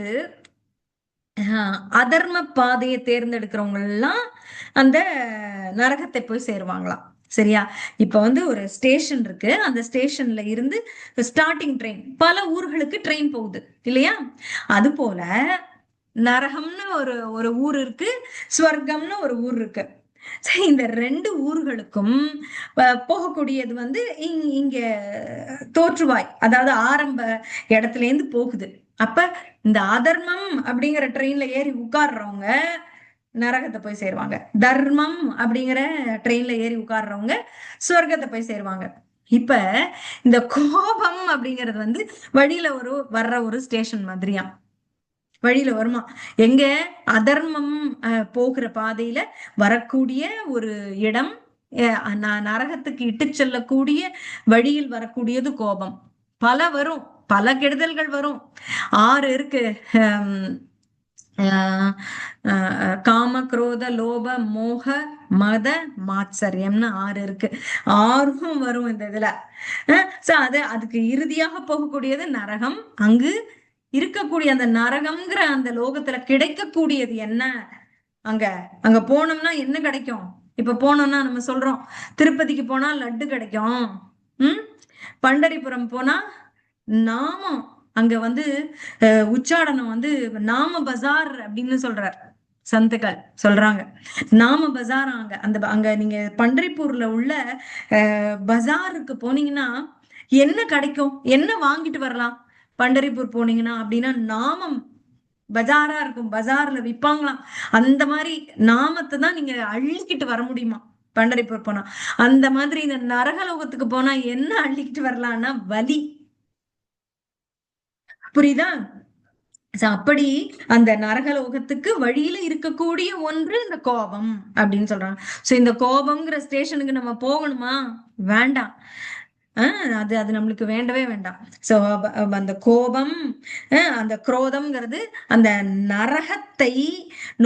அதர்ம பாதையை தேர்ந்தெடுக்கிறவங்க எல்லாம் அந்த நரகத்தை போய் சேருவாங்களாம். சரியா? இப்ப வந்து ஒரு ஸ்டேஷன் இருக்கு, அந்த ஸ்டேஷன்ல இருந்து ஸ்டார்டிங் ட்ரெயின் பல ஊர்களுக்கு ட்ரெயின் போகுது இல்லையா? அது போல நரகம்னு ஒரு ஒரு ஊர் இருக்கு, ஸ்வர்க்கம்னு ஒரு ஊர் இருக்கு. இந்த 2 ஊர்களுக்கும் போகக்கூடியது வந்து இங்க தோற்றுவாய், அதாவது ஆரம்ப இடத்துல இருந்து போகுது. அப்ப இந்த அதர்மம் அப்படிங்கிற ட்ரெயின்ல ஏறி உட்கார்றவங்க நரகத்தை போய் சேருவாங்க, தர்மம் அப்படிங்கிற ட்ரெயின்ல ஏறி உட்கார்றவங்க சொர்க்கத்தை போய் சேருவாங்க. இப்ப இந்த கோபம் அப்படிங்கிறது வந்து வழியில வர்ற ஒரு ஸ்டேஷன் மாதிரியா வழியில வருமா, எங்க அதர்மம் போகிற பாதையில வரக்கூடிய ஒரு இடம், நரகத்துக்கு இட்டு செல்லக்கூடிய வழியில் வரக்கூடியது கோபம். பல வரும், பல கெடுதல்கள் வரும். 6 இருக்கு. காம குரோத லோப மோக மத மாத்சரியம்னு 6 இருக்கு. 6ம் வரும் இந்த இதுல. அதுக்கு இறுதியாக போகக்கூடியது நரகம். அங்கு இருக்கக்கூடிய அந்த நரகம்ங்கிற அந்த லோகத்துல கிடைக்கக்கூடியது என்ன? அங்க அங்க போனோம்னா என்ன கிடைக்கும்? இப்ப போனோம்னா நம்ம சொல்றோம் திருப்பதிக்கு போனா லட்டு கிடைக்கும், பண்டரிபுரம் போனா நாமம், அங்க வந்து உச்சாடனம் வந்து நாம பஜார் அப்படின்னு சொல்றார் சந்துக்கள் சொல்றாங்க. நாம பஜார் அங்க நீங்க பண்டரிப்பூர்ல உள்ள பஜாருக்கு போனீங்கன்னா என்ன கிடைக்கும், என்ன வாங்கிட்டு வரலாம்? பண்டரிப்பூர் போனீங்கன்னா அப்படின்னா நாமம் பஜாரா இருக்கும், பஜார்ல விற்பாங்களாம். அந்த மாதிரி நாமத்தை தான் நீங்க அள்ளிக்கிட்டு வர முடியுமா பண்டரிப்பூர் போனா? அந்த மாதிரி இந்த நரகலோகத்துக்கு போனா என்ன அள்ளிக்கிட்டு வரலாம்னா வலி. புரியுதா? அப்படி அந்த நரகலோகத்துக்கு வழியில இருக்கக்கூடிய ஒன்று இந்த கோபம் அப்படின்னு சொல்றாங்க. சோ இந்த கோபம்ங்கிற ஸ்டேஷனுக்கு நம்ம போகணுமா? வேண்டாம். அது அது நம்மளுக்கு வேண்டவே வேண்டாம். சோ அந்த கோபம், அந்த குரோதம்ங்கிறது அந்த நரகத்தை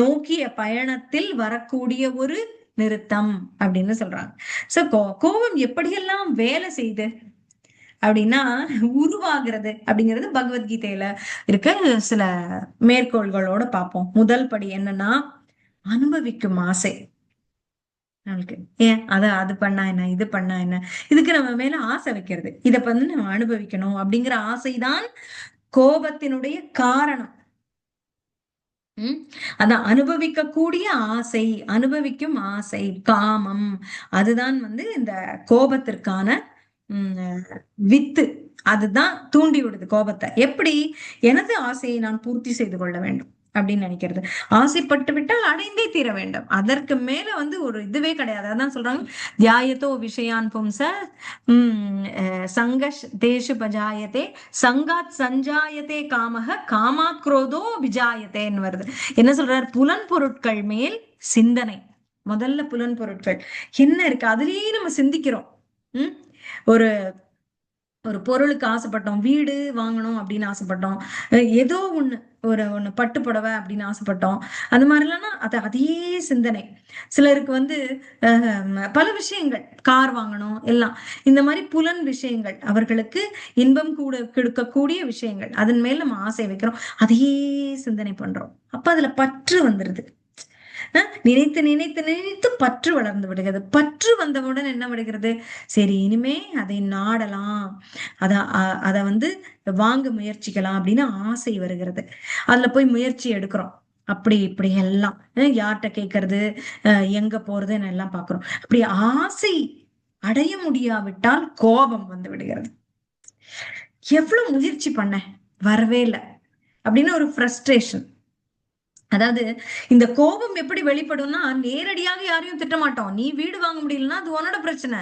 நோக்கிய பயணத்தில் வரக்கூடிய ஒரு நிறுத்தம் அப்படின்னு சொல்றாங்க. சோ கோபம் எப்படியெல்லாம் வேலை செய்யுது அப்படின்னா உருவாகிறது அப்படிங்கிறது பகவத்கீதையில இருக்க சில மேற்கோள்களோட பார்ப்போம். முதல் படி என்னன்னா அனுபவிக்கும் ஆசை. நம்மளுக்கு ஏன் அது பண்ணா என்ன, இது பண்ணா என்ன, இதுக்கு நம்ம மேல ஆசை வைக்கிறது, இத வந்து நம்ம அனுபவிக்கணும் அப்படிங்கிற ஆசைதான் கோபத்தினுடைய காரணம். அதான் அனுபவிக்கக்கூடிய ஆசை, அனுபவிக்கும் ஆசை, காமம், அதுதான் வந்து இந்த கோபத்திற்கான வித்து. அதுதான் தூண்டி விடுது கோபத்தை. எப்படி? எனது ஆசையை நான் பூர்த்தி செய்து கொள்ள வேண்டும் அப்படின்னு நினைக்கிறது. ஆசைப்பட்டு விட்டால் அடைந்தே தீர வேண்டும். அதற்கு மேல வந்து ஒரு இதுவே கிடையாது. அதான் சொல்றாங்க, தியாயத்தோ விஷயான் பும்ச சங்கஷ் தேஷு பஜாயத்தே சங்காத் சஞ்சாயத்தே காமக காமாத் குரோதோ விஜாயத்தேன்னு வருது. என்ன சொல்றார்? புலன் பொருட்கள் மேல் சிந்தனை. முதல்ல புலன் பொருட்கள் என்ன இருக்கு அதுலயே நம்ம சிந்திக்கிறோம். உம் ஒரு ஒரு பொருளுக்கு ஆசைப்பட்டோம், வீடு வாங்கணும் அப்படின்னு ஆசைப்பட்டோம், ஏதோ ஒண்ணு ஒண்ணு பட்டு புடவை அப்படின்னு ஆசைப்பட்டோம். அது மாதிரிலாம் அதே சிந்தனை. சிலருக்கு வந்து பல விஷயங்கள், கார் வாங்கணும் எல்லாம், இந்த மாதிரி புலன் விஷயங்கள், அவர்களுக்கு இன்பம் கூட கொடுக்கக்கூடிய விஷயங்கள், அதன் மேல் நம்ம ஆசை வைக்கிறோம், அதையே சிந்தனை பண்றோம். அப்ப அதுல பற்று வந்துருது. நினைத்து நினைத்து நினைத்து பற்று வளர்ந்து விடுகிறது. பற்று வந்தவுடன் என்ன விடுகிறது? சரி, இனிமே அதை நாடலாம், அத அத வந்து வாங்க முயற்சிக்கலாம் அப்படின்னு ஆசை வருகிறது. அதுல போய் முயற்சி எடுக்கிறோம். அப்படி இப்படி எல்லாம் யார்கிட்ட கேட்கறது, எங்க போறதுன்னு எல்லாம் பாக்குறோம். அப்படி ஆசை அடைய முடியாவிட்டால் கோபம் வந்து விடுகிறது. எவ்வளவு முயற்சி பண்ண, வரவே இல்லை அப்படின்னு ஒரு ஃப்ரஸ்ட்ரேஷன். அதாவது இந்த கோபம் எப்படி வெளிப்படும்னா, நேரடியாக யாரையும் திட்ட மாட்டோம், நீ வீடு வாங்க முடியலன்னா அது உன்னோட பிரச்சனை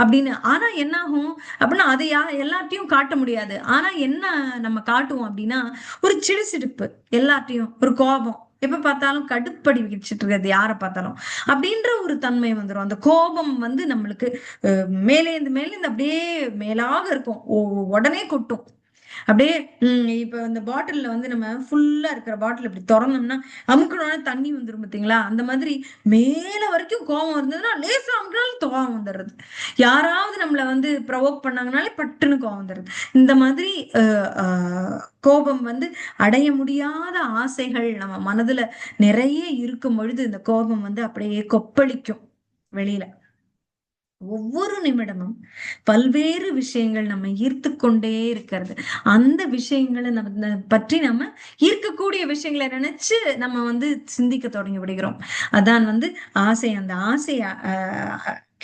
அப்படின்னு. ஆனா என்ன ஆகும் அப்படின்னா, அதை எல்லாத்தையும் காட்ட முடியாது. ஆனா என்ன நம்ம காட்டுவோம் அப்படின்னா, ஒரு சிடுசிடுப்பு, எல்லாத்தையும் ஒரு கோபம், எப்ப பார்த்தாலும் கடுப்படி வச்சுட்டு இருக்கிறது யாரை பார்த்தாலும் அப்படின்ற ஒரு தன்மை வந்துடும். அந்த கோபம் வந்து நம்மளுக்கு மேலேந்து மேலேந்து அப்படியே மேலாக இருக்கும், உடனே கொட்டும். அப்படியே இப்ப இந்த பாட்டில்ல வந்து நம்ம ஃபுல்லா இருக்கிற பாட்டில் இப்படி திறந்தோம்னா அமுக்கணும்னா தண்ணி வந்துரும் பாத்தீங்களா? அந்த மாதிரி மேல வரைக்கும் கோபம் இருந்ததுன்னா லேசா அமுக்கினாலும் கோபம் வந்துடுறது. யாராவது நம்மள வந்து ப்ரொவோக் பண்ணாங்கனாலே பட்டுன்னு கோபம் வந்துடுது. இந்த மாதிரி கோபம் வந்து அடைய முடியாத ஆசைகள் நம்ம மனதுல நிறைய இருக்கும் பொழுது இந்த கோபம் வந்து அப்படியே கொப்பளிக்கும் வெளியில. ஒவ்வொரு நிமிடமும் பல்வேறு விஷயங்கள் நம்ம ஈர்த்து கொண்டே இருக்கிறது. அந்த விஷயங்களை நம்ம பற்றி நம்ம ஈர்க்கக்கூடிய விஷயங்களை நினைச்சு நம்ம வந்து சிந்திக்க தொடங்கி விடுகிறோம். அதான் வந்து ஆசை. அந்த ஆசை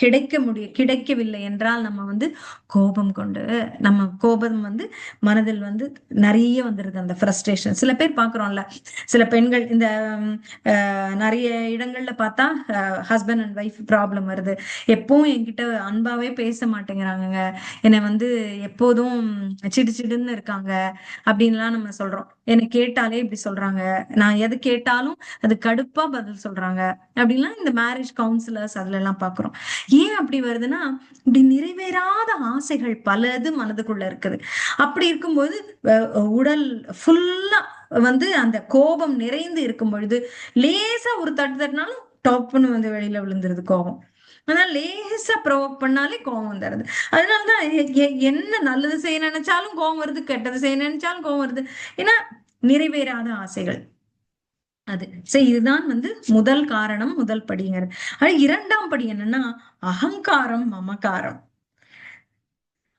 கிடைக்கவில்லை என்றால் நம்ம வந்து கோபம் கொண்டு, நம்ம கோபம் வந்து மனதில் வந்து நிறைய வந்துருது. அந்த ஃப்ரஸ்ட்ரேஷன் சில பேர் பாக்குறோம்ல, சில பெண்கள் இந்த நிறைய இடங்கள்ல பார்த்தா ஹஸ்பண்ட் அண்ட் ஒய்ஃப் ப்ராப்ளம் வருது. எப்பவும் என்கிட்ட அன்பாவே பேச மாட்டேங்கிறாங்க, என்னை வந்து எப்போதும் சிடு சிடுன்னு இருக்காங்க அப்படின்லாம் நம்ம சொல்றோம். என்னை கேட்டாலே இப்படி சொல்றாங்க, நான் எது கேட்டாலும் அது கடுப்பா பதில் சொல்றாங்க அப்படின்லாம் இந்த மேரேஜ் கவுன்சிலர்ஸ் அதுல எல்லாம் பாக்குறோம். ஏன் அப்படி வருதுன்னா, இப்படி நிறைவேறாத ஆசைகள் பலது மனதுக்குள்ள இருக்குது. அப்படி இருக்கும்போது உடல் ஃபுல்லா வந்து அந்த கோபம் நிறைந்து இருக்கும் பொழுது லேசா ஒரு தட்டு தட்டினாலும் டப்புன்னு வந்து வெளியில விழுந்துருது கோபம். ஆனா லேசா ப்ரொவோக் பண்ணாலே கோபம் வந்துடுது. அதனாலதான் என்ன நல்லது செய்ய நினைச்சாலும் கோபம் வருது, கெட்டது செய்ய நினைச்சாலும் கோபம் வருது. ஏன்னா நிறைவேறாத ஆசைகள். அது சரி, இதுதான் வந்து முதல் காரணம், முதல் படிங்கிறது. இரண்டாம் படி என்னன்னா, அகங்காரம், மமகாரம்.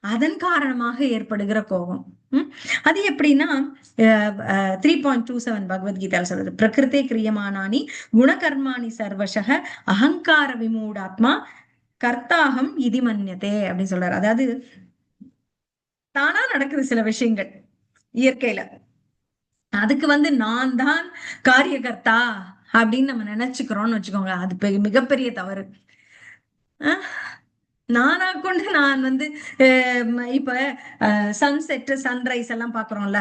அதன் காரணமாக ஏற்படுகிற கோபம். அது எப்படின்னா 3.27 பகவத்கீதையில சொல்றது, பிரகிருத்தே கிரியமானானி குணகர்மாணி சர்வசக அகங்கார விமூடாத்மா கர்த்தாகம் இதி மன்யதே அப்படின்னு சொல்றாரு. அதாவது தானா நடக்குது சில விஷயங்கள் இயற்கையில, அதுக்கு வந்து நான் தான் காரியகர்த்தா அப்படின்னு நம்ம நினைச்சுக்கிறோம்னு வச்சுக்கோங்க, அது மிகப்பெரிய தவறு. நானா கொண்டு நான் வந்து இப்ப சன்செட் சன்ரைஸ் எல்லாம் பாக்குறோம்ல,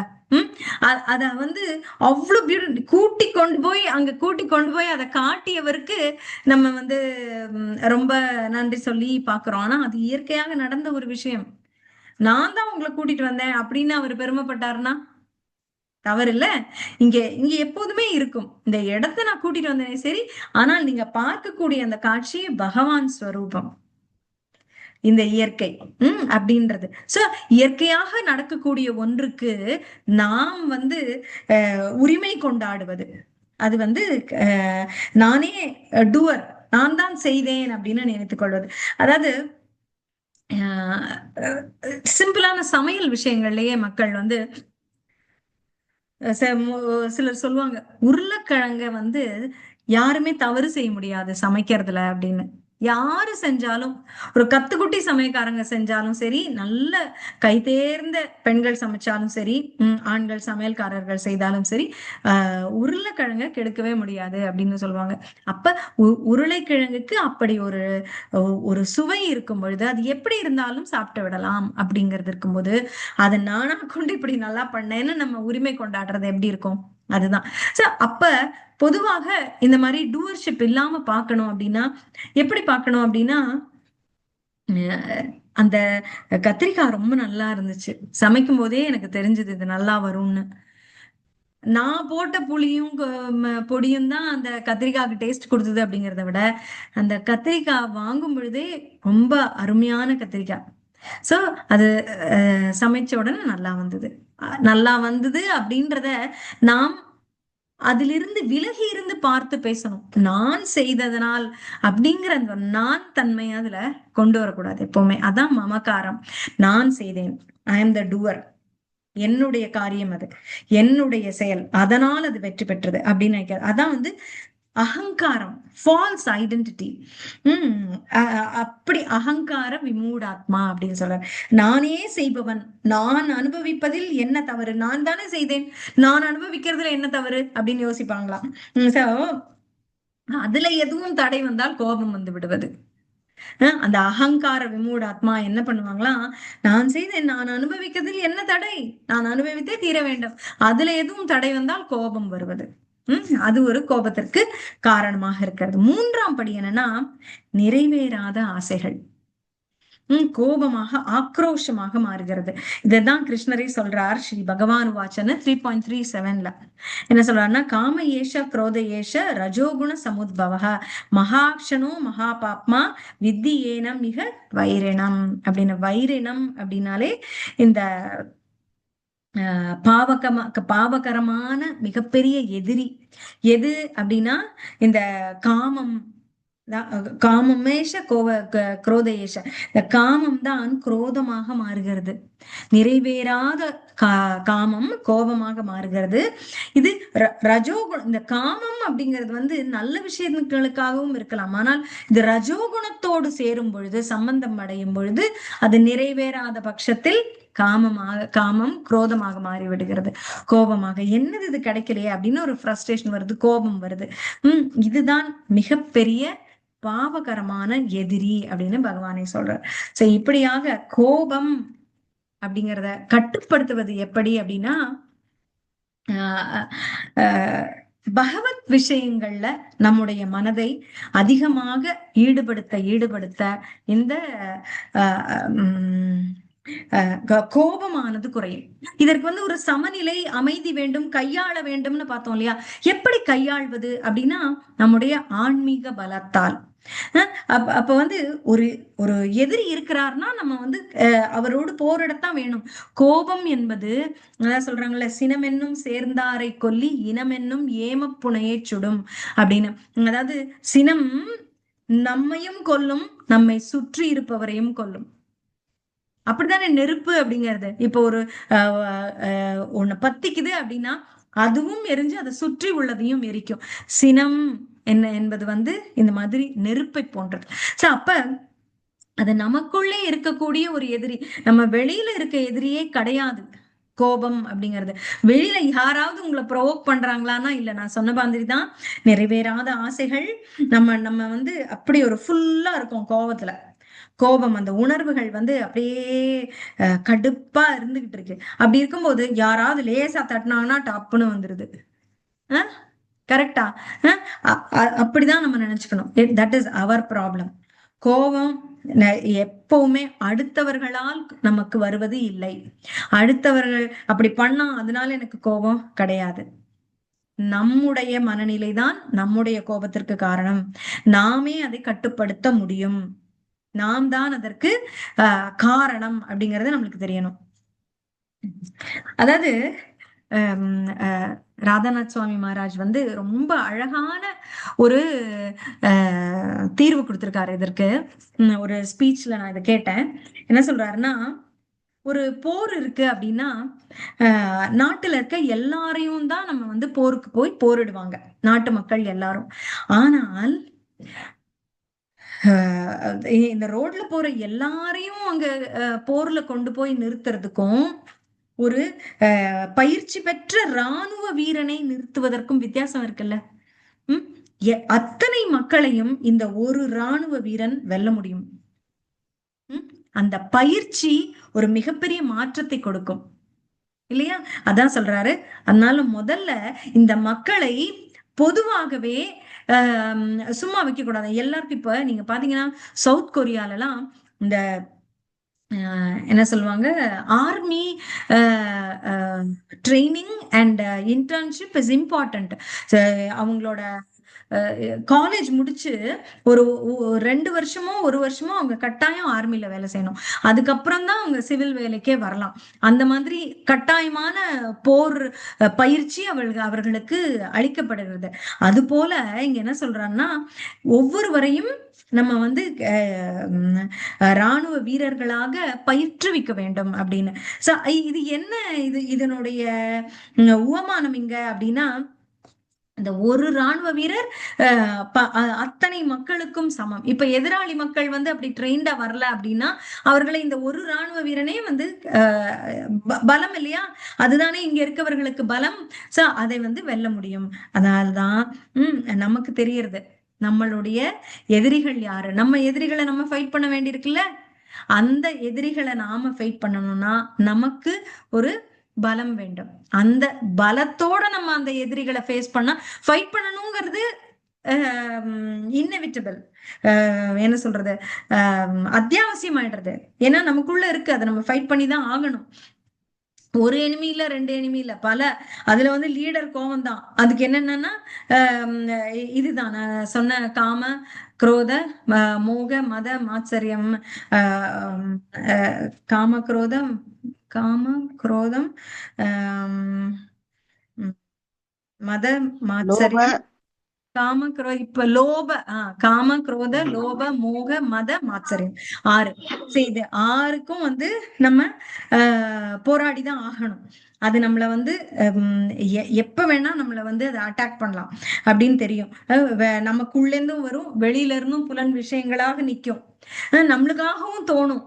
அத வந்து அவ்வளவு பியூட்டி கூட்டி கொண்டு போய் அதை காட்டியவருக்கு நம்ம வந்து ரொம்ப நன்றி சொல்லி பாக்குறோம். ஆனா அது இயற்கையாக நடந்த ஒரு விஷயம். நான் தான் உங்களை கூட்டிட்டு வந்தேன் அப்படின்னு அவர் பெருமைப்பட்டாருன்னா தவறு இல்ல. இங்க இங்க எப்போதுமே இருக்கும், இந்த இடத்த நான் கூட்டிட்டு வந்தேனே சரி, ஆனால் நீங்க பார்க்கக்கூடிய அந்த காட்சி பகவான் ஸ்வரூபம், இந்த இயற்கை அப்படின்றது. சோ இயற்கையாக நடக்கக்கூடிய ஒன்றுக்கு நாம் வந்து உரிமை கொண்டாடுவது, அது வந்து நானே டூவர், நான் தான் செய்தேன் அப்படின்னு நினைத்துக் கொள்வது. அதாவது சிம்பிளான சமையல் விஷயங்கள்லயே மக்கள் வந்து சிலர் சொல்லுவாங்க, உருளைக்கிழங்க வந்து யாருமே தவறு செய்ய முடியாது சமைக்கிறதுல அப்படின்னு. யாரு செஞ்சாலும், ஒரு கத்துக்குட்டி சமயக்காரங்க செஞ்சாலும் சரி, நல்ல கைதேர்ந்த பெண்கள் சமைச்சாலும் சரி, ஆண்கள் சமையல்காரர்கள் செய்தாலும் சரி, உருளைக்கிழங்க கெடுக்கவே முடியாது அப்படின்னு சொல்லுவாங்க. அப்ப உருளைக்கிழங்குக்கு அப்படி ஒரு ஒரு சுவை இருக்கும் பொழுது அது எப்படி இருந்தாலும் சாப்பிட்டு விடலாம் அப்படிங்கிறது இருக்கும்போது, அதை நானா கொண்டு இப்படி நல்லா பண்ணேன்னு நம்ம உரிமை கொண்டாடுறது எப்படி இருக்கும்? அதுதான். அப்ப பொதுவாக இந்த மாதிரி டூவர்ஷிப் இல்லாம பார்க்கணும் அப்படின்னா எப்படி பார்க்கணும் அப்படின்னா, அந்த கத்திரிக்காய் ரொம்ப நல்லா இருந்துச்சு. சமைக்கும் போதே எனக்கு தெரிஞ்சது இது நல்லா வரும்னு. நான் போட்ட புளியும் பொடியும் தான் அந்த கத்திரிக்காய்க்கு டேஸ்ட் கொடுத்தது அப்படிங்கிறத விட, அந்த கத்திரிக்காய் வாங்கும் பொழுதே ரொம்ப அருமையான கத்திரிக்காய். சோ அது சமைச்ச உடனே நல்லா வந்தது. நல்லா வந்தது அப்படின்றத நாம் அதிலிருந்து விலகி இருந்து பார்த்து பேசணும். நான் செய்ததனால் அப்படிங்கிற அந்த நான் தன்மை அதுல கொண்டு வரக்கூடாது எப்பவுமே. அதான் மமகாரம். நான் செய்தேன், ஐ எம் த டூவர், என்னுடைய காரியம் அது, என்னுடைய செயல், அதனால் அது வெற்றி பெற்றது அப்படின்னு நினைக்காது. அதான் வந்து அகங்காரம், ஃபால்ஸ் ஐடென்டிட்டி. அப்படி அகங்கார விமூடாத்மா அப்படின்னு சொல்ற. நானே செய்பவன், நான் அனுபவிப்பதில் என்ன தவறு, நான் தானே செய்தேன், நான் அனுபவிக்கிறதுல என்ன தவறு அப்படின்னு யோசிப்பாங்களாம். சோ அதுல எதுவும் தடை வந்தால் கோபம் வந்து விடுவது. அந்த அகங்கார விமூடாத்மா என்ன பண்ணுவாங்களாம், நான் செய்தேன், நான் அனுபவிக்கிறதில் என்ன தடை, நான் அனுபவித்தே தீர வேண்டும், அதுல எதுவும் தடை வந்தால் கோபம் வருவது. அது ஒரு கோபத்திற்கு காரணமாக இருக்கிறது. மூன்றாம் படி என்னன்னா, நிறைவேறாத ஆசைகள் கோபமாக ஆக்ரோஷமாக மாறுகிறது. இதைதான் கிருஷ்ணரே சொல்றார் ஸ்ரீ பகவான் வாச்சன 3.37ல. என்ன சொல்றாருன்னா, காம ஏஷ குரோத ஏஷ ரஜோகுண சமுத்பவ மகாக்ஷனோ மகாபாப்மா வித்தி ஏனம் மிக வைரினம் அப்படின்னு. வைரினம் அப்படின்னாலே இந்த பாவகரமான மிகப்பெரிய எதிரி. எது அப்படின்னா இந்த காமம். காமமேஷ குரோதேஷ, இந்த காமம் தான் குரோதமாக மாறுகிறது. நிறைவேறாத காமம் கோபமாக மாறுகிறது. இது ரஜோகுணம். இந்த காமம் அப்படிங்கிறது வந்து நல்ல விஷயங்களுக்காகவும் இருக்கலாம், ஆனால் இது ரஜோகுணத்தோடு சேரும் பொழுது, சம்பந்தம் அடையும் பொழுது அது நிறைவேறாத பட்சத்தில் காமம் குரோதமாக மாறிவிடுகிறது. கோபமாக, என்னது இது கிடைக்கலையே அப்படின்னு ஒரு ஃப்ரஸ்ட்ரேஷன் வருது, கோபம் வருது. இதுதான் மிகப்பெரிய பாவகரமான எதிரி அப்படின்னு பகவானே சொல்றார். சோ இப்படியாக கோபம் அப்படிங்கிறத கட்டுப்படுத்துவது எப்படி அப்படின்னா, பகவத் விஷயங்கள்ல நம்முடைய மனதை அதிகமாக ஈடுபடுத்த இந்த கோபமானது குறையும். இதற்கு வந்து ஒரு சமநிலை, அமைதி வேண்டும், கையாள வேண்டும்னு பார்த்தோம் இல்லையா? எப்படி கையாள்வது அப்படின்னா, நம்முடைய ஆன்மீக பலத்தால். அப்ப வந்து ஒரு ஒரு எதிரி இருக்கிறார்னா நம்ம வந்து அவரோடு போரிடத்தான் வேணும். கோபம் என்பது அதான் சொல்றாங்கல்ல, சினம் என்னும் சேர்ந்தாரை கொல்லி இனம் என்னும் ஏம புனையை சுடும் அப்படின்னு. அதாவது சினம் நம்மையும் கொல்லும், நம்மை சுற்றி இருப்பவரையும் கொல்லும். அப்படித்தானே நெருப்பு அப்படிங்கிறது. இப்போ ஒரு ஒண்ணு பத்திக்குது அப்படின்னா அதுவும் எரிஞ்சு அதை சுற்றி உள்ளதையும் எரிக்கும். சினம் என்ன என்பது வந்து இந்த மாதிரி நெருப்பை போன்றது. அப்ப அது நமக்குள்ளே இருக்கக்கூடிய ஒரு எதிரி, நம்ம வெளியில இருக்க எதிரியே கிடையாது கோபம் அப்படிங்கிறது. வெளியில யாராவது உங்களை ப்ரொவோக் பண்றாங்களான்னா இல்ல. நான் சொன்ன மாதிரி தான், நிறைவேறாத ஆசைகள். நம்ம வந்து அப்படி ஒரு ஃபுல்லா இருக்கும் கோபத்துல. கோபம், அந்த உணர்வுகள் வந்து அப்படியே கடுப்பா இருந்துகிட்டு இருக்கு. அப்படி இருக்கும்போது யாராவது லேசா தட்டினாங்கன்னா டப்புன்னு வந்துருது. கரெக்டா? அப்படிதான் நம்ம நினைச்சுக்கணும். That is our problem. கோபம் எப்பவுமே அடுத்தவர்களால் நமக்கு வருவது இல்லை. அடுத்தவர்கள் அப்படி பண்ணா அதனால எனக்கு கோபம் கிடையாது. நம்முடைய மனநிலை தான் நம்முடைய கோபத்திற்கு காரணம். நாமே அதை கட்டுப்படுத்த முடியும். நாம் தான் அதற்கு காரணம் அப்படிங்கறது நம்மளுக்கு தெரியணும். அதாவது ராதாநாத் சுவாமி மகாராஜ் வந்து ரொம்ப அழகான ஒரு தீர்வு கொடுத்திருக்காரு இதற்கு. ஒரு ஸ்பீச்ல நான் இதை கேட்டேன். என்ன சொல்றாருன்னா, ஒரு போர் இருக்கு அப்படின்னா நாட்டுல இருக்க எல்லாரையும் தான் நம்ம வந்து போருக்கு போய் போரிடுவாங்க, நாட்டு மக்கள் எல்லாரும். ஆனால் இந்த ரோட்ல போற எல்லாரையும் அங்க போர்ல கொண்டு போய் நிறுத்துறதுக்கும் ஒரு பயிற்சி பெற்ற ராணுவ வீரனை நிறுத்துவதற்கும் வித்தியாசம் இருக்குல்ல. உம் அத்தனை மக்களையும் இந்த ஒரு ராணுவ வீரன் வெல்ல முடியும். அந்த பயிற்சி ஒரு மிகப்பெரிய மாற்றத்தை கொடுக்கும் இல்லையா? அதான் சொல்றாரு. அதனால முதல்ல இந்த மக்களை பொதுவாகவே சும்மா வைக்க கூடாது. எல்லாருக்கும் இப்ப நீங்க பாத்தீங்கன்னா சவுத் கொரியால எல்லாம் இந்த என்ன சொல்லுவாங்க, army training and internship is important. அவங்களோட காலேஜ் முடிச்சு ஒரு 2 வருஷமோ 1 வருஷமோ அவங்க கட்டாயம் ஆர்மில வேலை செய்யணும். அதுக்கப்புறம் தான் அவங்க சிவில் வேலைக்கே வரலாம். அந்த மாதிரி கட்டாயமான போர் பயிற்சி அவர்களுக்கு அளிக்கப்படுகிறது. அது போல இங்க என்ன சொல்றாங்கன்னா, ஒவ்வொருவரையும் நம்ம வந்து ராணுவ வீரர்களாக பயிற்றுவிக்க வேண்டும் அப்படின்னு. இது என்ன, இதனுடைய உவமானம் இங்க அப்படின்னா, இந்த ஒரு ராணுவ வீரர் அத்தனை மக்களுக்கும் சமம். இப்ப எதிராளி மக்கள் வந்து அப்படி ட்ரெயின்டா வரல அப்படின்னா அவர்களை இந்த ஒரு ராணுவ வீரனே வந்து பலம் இல்லையா? அதுதானே இங்க இருக்கவர்களுக்கு பலம். அதை வந்து வெல்ல முடியும். அதனால்தான் நமக்கு தெரியறது நம்மளுடைய எதிரிகள் யாரு. நம்ம எதிரிகளை நம்ம ஃபைட் பண்ண வேண்டியிருக்குல்ல. அந்த எதிரிகளை நாம ஃபைட் பண்ணணும்னா நமக்கு ஒரு பலம் வேண்டும். அந்த பலத்தோட நம்ம அந்த எதிரிகளை ஃபேஸ் பண்ணா ஃபைட் பண்ணணுங்கிறது இன்னெவிட்டபிள். என்ன சொல்றது, அத்தியாவசியமாயிடுறது. ஏன்னா நமக்குள்ள இருக்கு, அதை நம்ம ஃபைட் பண்ணி தான் ஆகணும். ஒரு எனிமி இல்ல, 2 எனிமி இல்ல, பல. அதுல வந்து லீடர் கோவம் தான். அதுக்கு என்னன்னா இதுதான் நான் சொன்ன காம குரோத மோக மத மாச்சரியம். காம குரோதம் மத மாச்சரியம் இப்ப லோப காம குரோத லோப மோக மத மாச்சரியம் 6. இது 6க்கும் வந்து நம்ம போராடிதான் ஆகணும். அது நம்மள வந்து எப்ப வேணா நம்மள வந்து அதை அட்டாக் பண்ணலாம் அப்படின்னு தெரியும். நமக்குள்ள இருந்தும் வரும், வெளியில இருந்தும் புலன் விஷயங்களாக நிக்கும். நம்மளுக்காகவும் தோணும்,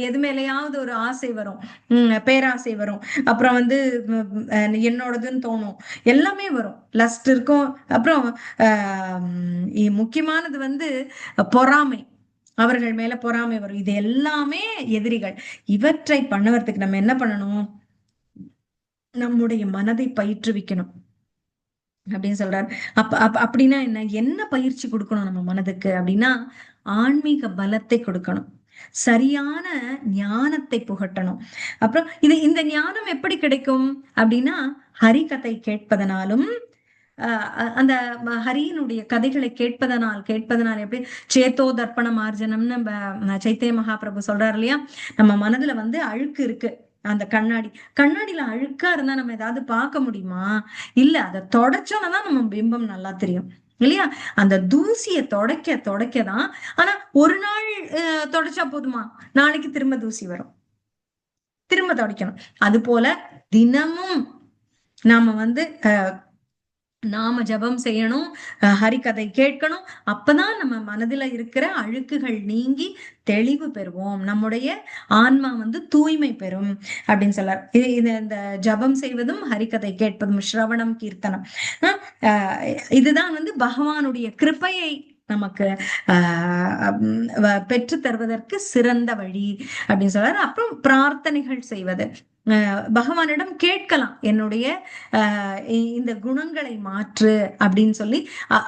எது மேலேயாவது ஒரு ஆசை வரும், பேராசை வரும், அப்புறம் வந்து என்னோடதுன்னு தோணும், எல்லாமே வரும். லஸ்ட் இருக்கும். அப்புறம் முக்கியமானது வந்து பொறாமை, அவர்கள் மேல பொறாமை வரும். இது எல்லாமே எதிரிகள். இவற்றை பண்ணுவதற்கு நம்ம என்ன பண்ணணும், நம்முடைய மனதை பயிற்றுவிக்கணும் அப்படின்னு சொல்றாரு. அப்படின்னா என்ன பயிற்சி கொடுக்கணும் நம்ம மனதுக்கு அப்படின்னா, ஆன்மீக பலத்தை கொடுக்கணும், சரியான ஞானத்தை புகட்டணும். அப்புறம் இந்த ஞானம் எப்படி கிடைக்கும் அப்படின்னா, ஹரி கதை கேட்பதனாலும், அந்த ஹரியினுடைய கதைகளை கேட்பதனால் எப்படி சேத்தோ தர்ப்பண மார்ஜனம்னு சைத்தன்ய மகாபிரபு சொல்றாரு இல்லையா? நம்ம மனதுல வந்து அழுக்கு இருக்கு. அந்த கண்ணாடியில அழுக்கா இருந்தா நம்ம ஏதாவது பார்க்க முடியுமா? இல்ல. அதை தொடச்சோன்னா தான் நம்ம பிம்பம் நல்லா தெரியும் இல்லையா? அந்த தூசியை தொடக்கதான். ஆனா ஒரு நாள் தொடச்சா போதுமா? நாளைக்கு திரும்ப தூசி வரும், திரும்ப தொடக்கணும். அது போல தினமும் நாம வந்து நாம ஜபம் செய்யணும், ஹரிகதை கேட்கணும். அப்பதான் நம்ம மனதுல இருக்கிற அழுக்குகள் நீங்கி தெளிவு பெறுவோம், நம்முடைய ஆன்மா வந்து தூய்மை பெறும் அப்படின்னு சொல்றார். இந்த ஜபம் செய்வதும் ஹரிகதை கேட்பதும் ஸ்ரவணம் கீர்த்தனம் இதுதான் வந்து பகவானுடைய கிருபையை நமக்கு பெற்று தருவதற்கு சிறந்த வழி அப்படின்னு சொல்றாரு. அப்புறம் பிரார்த்தனைகள் செய்வது, பகவானிடம் கேட்கலாம், என்னுடைய இந்த குணங்களை மாற்று அப்படின்னு சொல்லி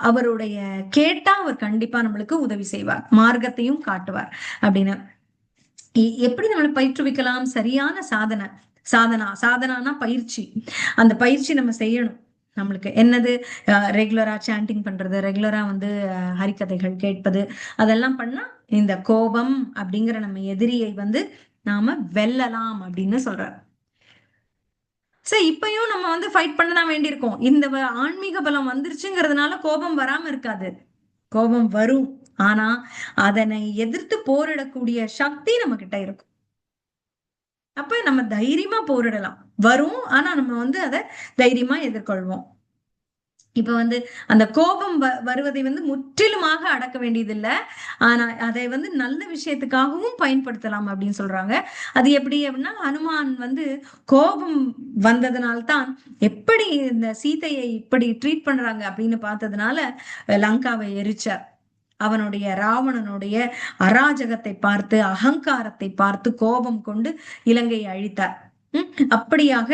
அவருடைய கேட்டா அவர் கண்டிப்பா நம்மளுக்கு உதவி செய்வார், மார்க்கத்தையும் காட்டுவார் அப்படின்னு. எப்படி நம்மளை பயிற்றுவிக்கலாம்? சரியான சாதனானா பயிற்சி. அந்த பயிற்சி நம்ம செய்யணும். நம்மளுக்கு என்னது, ரெகுலரா சாண்டிங் பண்றது, ரெகுலரா வந்து ஹரிக்கதைகள் கேட்பது, அதெல்லாம் பண்ணா இந்த கோபம் அப்படிங்கிற நம்ம எதிரியை வந்து நாம வெல்லலாம் அப்படின்னு சொல்றார். சரி, இப்பயும் நம்ம வந்து ஃபைட் பண்ணதான் வேண்டியிருக்கோம். இந்த ஆன்மீக பலம் வந்துருச்சுங்கிறதுனால கோபம் வராம இருக்காது, கோபம் வரும். ஆனா அதனை எதிர்த்து போரிடக்கூடிய சக்தி நம்ம கிட்ட இருக்கும். அப்ப நம்ம தைரியமா போரிடலாம். வரும், ஆனா நம்ம வந்து அதை தைரியமா எதிர்கொள்வோம். இப்ப வந்து அந்த கோபம் வருவதை வந்து முற்றிலுமாக அடக்க வேண்டியதில்லை. ஆனா அதை வந்து நல்ல விஷயத்துக்காகவும் பயன்படுத்தலாம் அப்படின்னு சொல்றாங்க. அது எப்படி அப்படின்னா, ஹனுமான் வந்து கோபம் வந்ததுனால்தான் எப்படி இந்த சீதையை இப்படி ட்ரீட் பண்றாங்க அப்படின்னு பார்த்ததுனால லங்காவை எரிச்சார். அவனுடைய ராவணனுடைய அராஜகத்தை பார்த்து, அகங்காரத்தை பார்த்து கோபம் கொண்டு இலங்கையை அழித்தார். அப்படியாக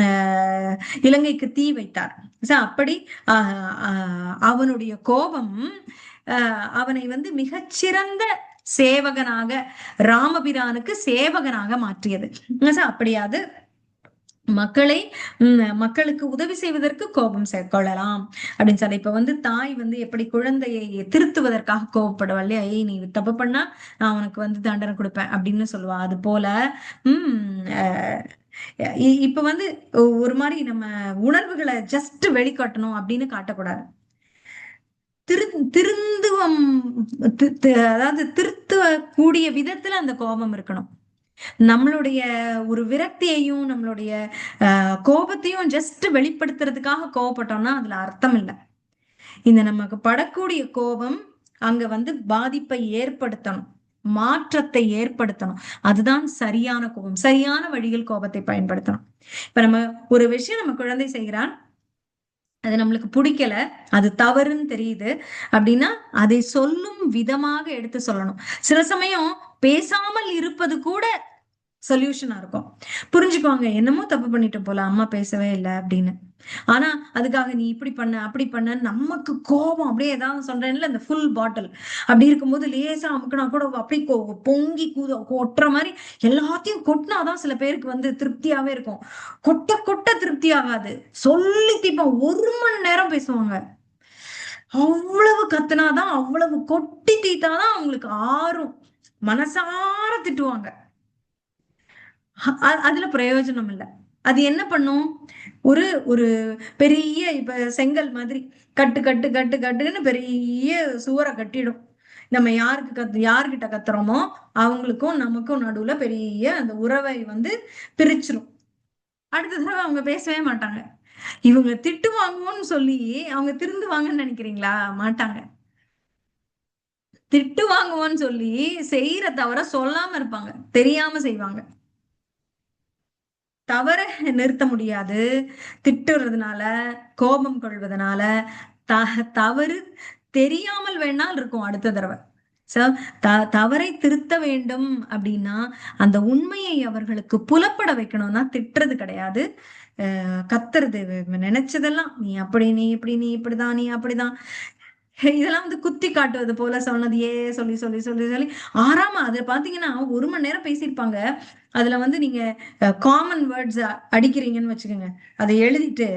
அஹ், இலங்கைக்கு தீ வைத்தார். அப்படி அவனுடைய கோபம் அவனை வந்து மிகச்சிறந்த சேவகனாக, ராமபிரானுக்கு சேவகனாக மாற்றியது. அப்படியாது மக்களை மக்களுக்கு உதவி செய்வதற்கு கோபம் கொள்ளலாம் அப்படின்னு சொல்லி. இப்ப வந்து தாய் வந்து எப்படி குழந்தையை திருத்துவதற்காக கோபப்படுவா இல்லையா, ஏய் நீ தப்பு பண்ணா நான் உனக்கு வந்து தண்டனை கொடுப்பேன் அப்படின்னு சொல்லுவா. அது போல இப்ப வந்து ஒரு மாதிரி நம்ம உணர்வுகளை ஜஸ்ட் வெளிக்காட்டணும் அப்படின்னு காட்டக்கூடாது. திருந்துவம் அதாவது திருத்த கூடிய விதத்துல அந்த கோபம் இருக்கணும். நம்மளுடைய ஒரு விரக்தியையும் நம்மளுடைய கோபத்தையும் ஜஸ்ட் வெளிப்படுத்துறதுக்காக கோபப்பட்டோம்னா அதுல அர்த்தம் இல்லை. இந்த நமக்கு படக்கூடிய கோபம் அங்க வந்து பாதிப்பை ஏற்படுத்தணும், மாற்றத்தை ஏற்படுத்தணும். அதுதான் சரியான கோபம். சரியான வழியில் கோபத்தை பயன்படுத்தணும். இப்ப நம்ம ஒரு விஷயம் நம்ம குழந்தை செய்கிறான், அது நம்மளுக்கு பிடிக்கல, அது தவறுன்னு தெரியுது அப்படின்னா அதை சொல்லும் விதமாக எடுத்து சொல்லணும். சில சமயம் பேசாமல் இருப்பது கூட சொல்யூஷனா இருக்கும். புரிஞ்சுக்குவாங்க, என்னமோ தப்பு பண்ணிட்டோம் போல, அம்மா பேசவே இல்லை அப்படின்னு. ஆனா அதுக்காக நீ இப்படி பண்ண அப்படி பண்ண நமக்கு கோபம் அப்படியே ஏதாவது சொல்றேன்ல, அந்த ஃபுல் பாட்டில் அப்படி இருக்கும்போது லேசா அமுக்குனா கூட அப்படி பொங்கி கொட்டுற மாதிரி எல்லாத்தையும் கொட்டினாதான் சில பேருக்கு வந்து திருப்தியாவே இருக்கும். கொட்ட கொட்ட திருப்தி ஆகாது. சொல்லி தீப்போம் 1 மணி நேரம் பேசுவாங்க. அவ்வளவு கத்துனாதான், அவ்வளவு கொட்டி தீத்தாதான் அவங்களுக்கு ஆறும். மனசார திட்டுவாங்க. அதுல பிரயோஜனம் இல்லை. அது என்ன பண்ணும், ஒரு ஒரு பெரிய இப்ப செங்கல் மாதிரி கட்டு கட்டு கட்டு கட்டுன்னு பெரிய சுவரை கட்டிடும். நம்ம யாருக்கிட்ட கத்துறோமோ அவங்களுக்கும் நமக்கும் நடுவுல பெரிய அந்த உறவை வந்து பிரிச்சிரும். அடுத்த தடவை அவங்க பேசவே மாட்டாங்க. இவங்க திட்டு வாங்குவோம்னு சொல்லி அவங்க திருந்துவாங்கன்னு நினைக்கிறீங்களா? மாட்டாங்க. திட்டு வாங்குவோம்னு சொல்லி செய்யற தவிர சொல்லாம இருப்பாங்க, தெரியாம செய்வாங்க. தவற நிறுத்த முடியாது. திட்டுறதுனால, கோபம் கொள்வதனால தவறு தெரியாமல் வேணால் இருக்கும் அடுத்த தடவை. தவறை திருத்த வேண்டும் அப்படின்னா அந்த உண்மையை அவர்களுக்கு புலப்பட வைக்கணும்னா திட்டுறது கிடையாது, கத்துறது. நினைச்சதெல்லாம் நீ அப்படி, நீ இப்படி, நீ இப்படிதான், நீ அப்படிதான், இதெல்லாம் வந்து குத்தி காட்டுவது போல சொன்னதையே சொல்லி சொல்லி சொல்லி சொல்லி ஆறாம அதுல பாத்தீங்கன்னா 1 மணி நேரம் பேசியிருப்பாங்க. அதுல வந்து நீங்க காமன் வேர்ட்ஸ் அடிக்கிறீங்கன்னு வச்சுக்கோங்க, அதை எழுதிட்டு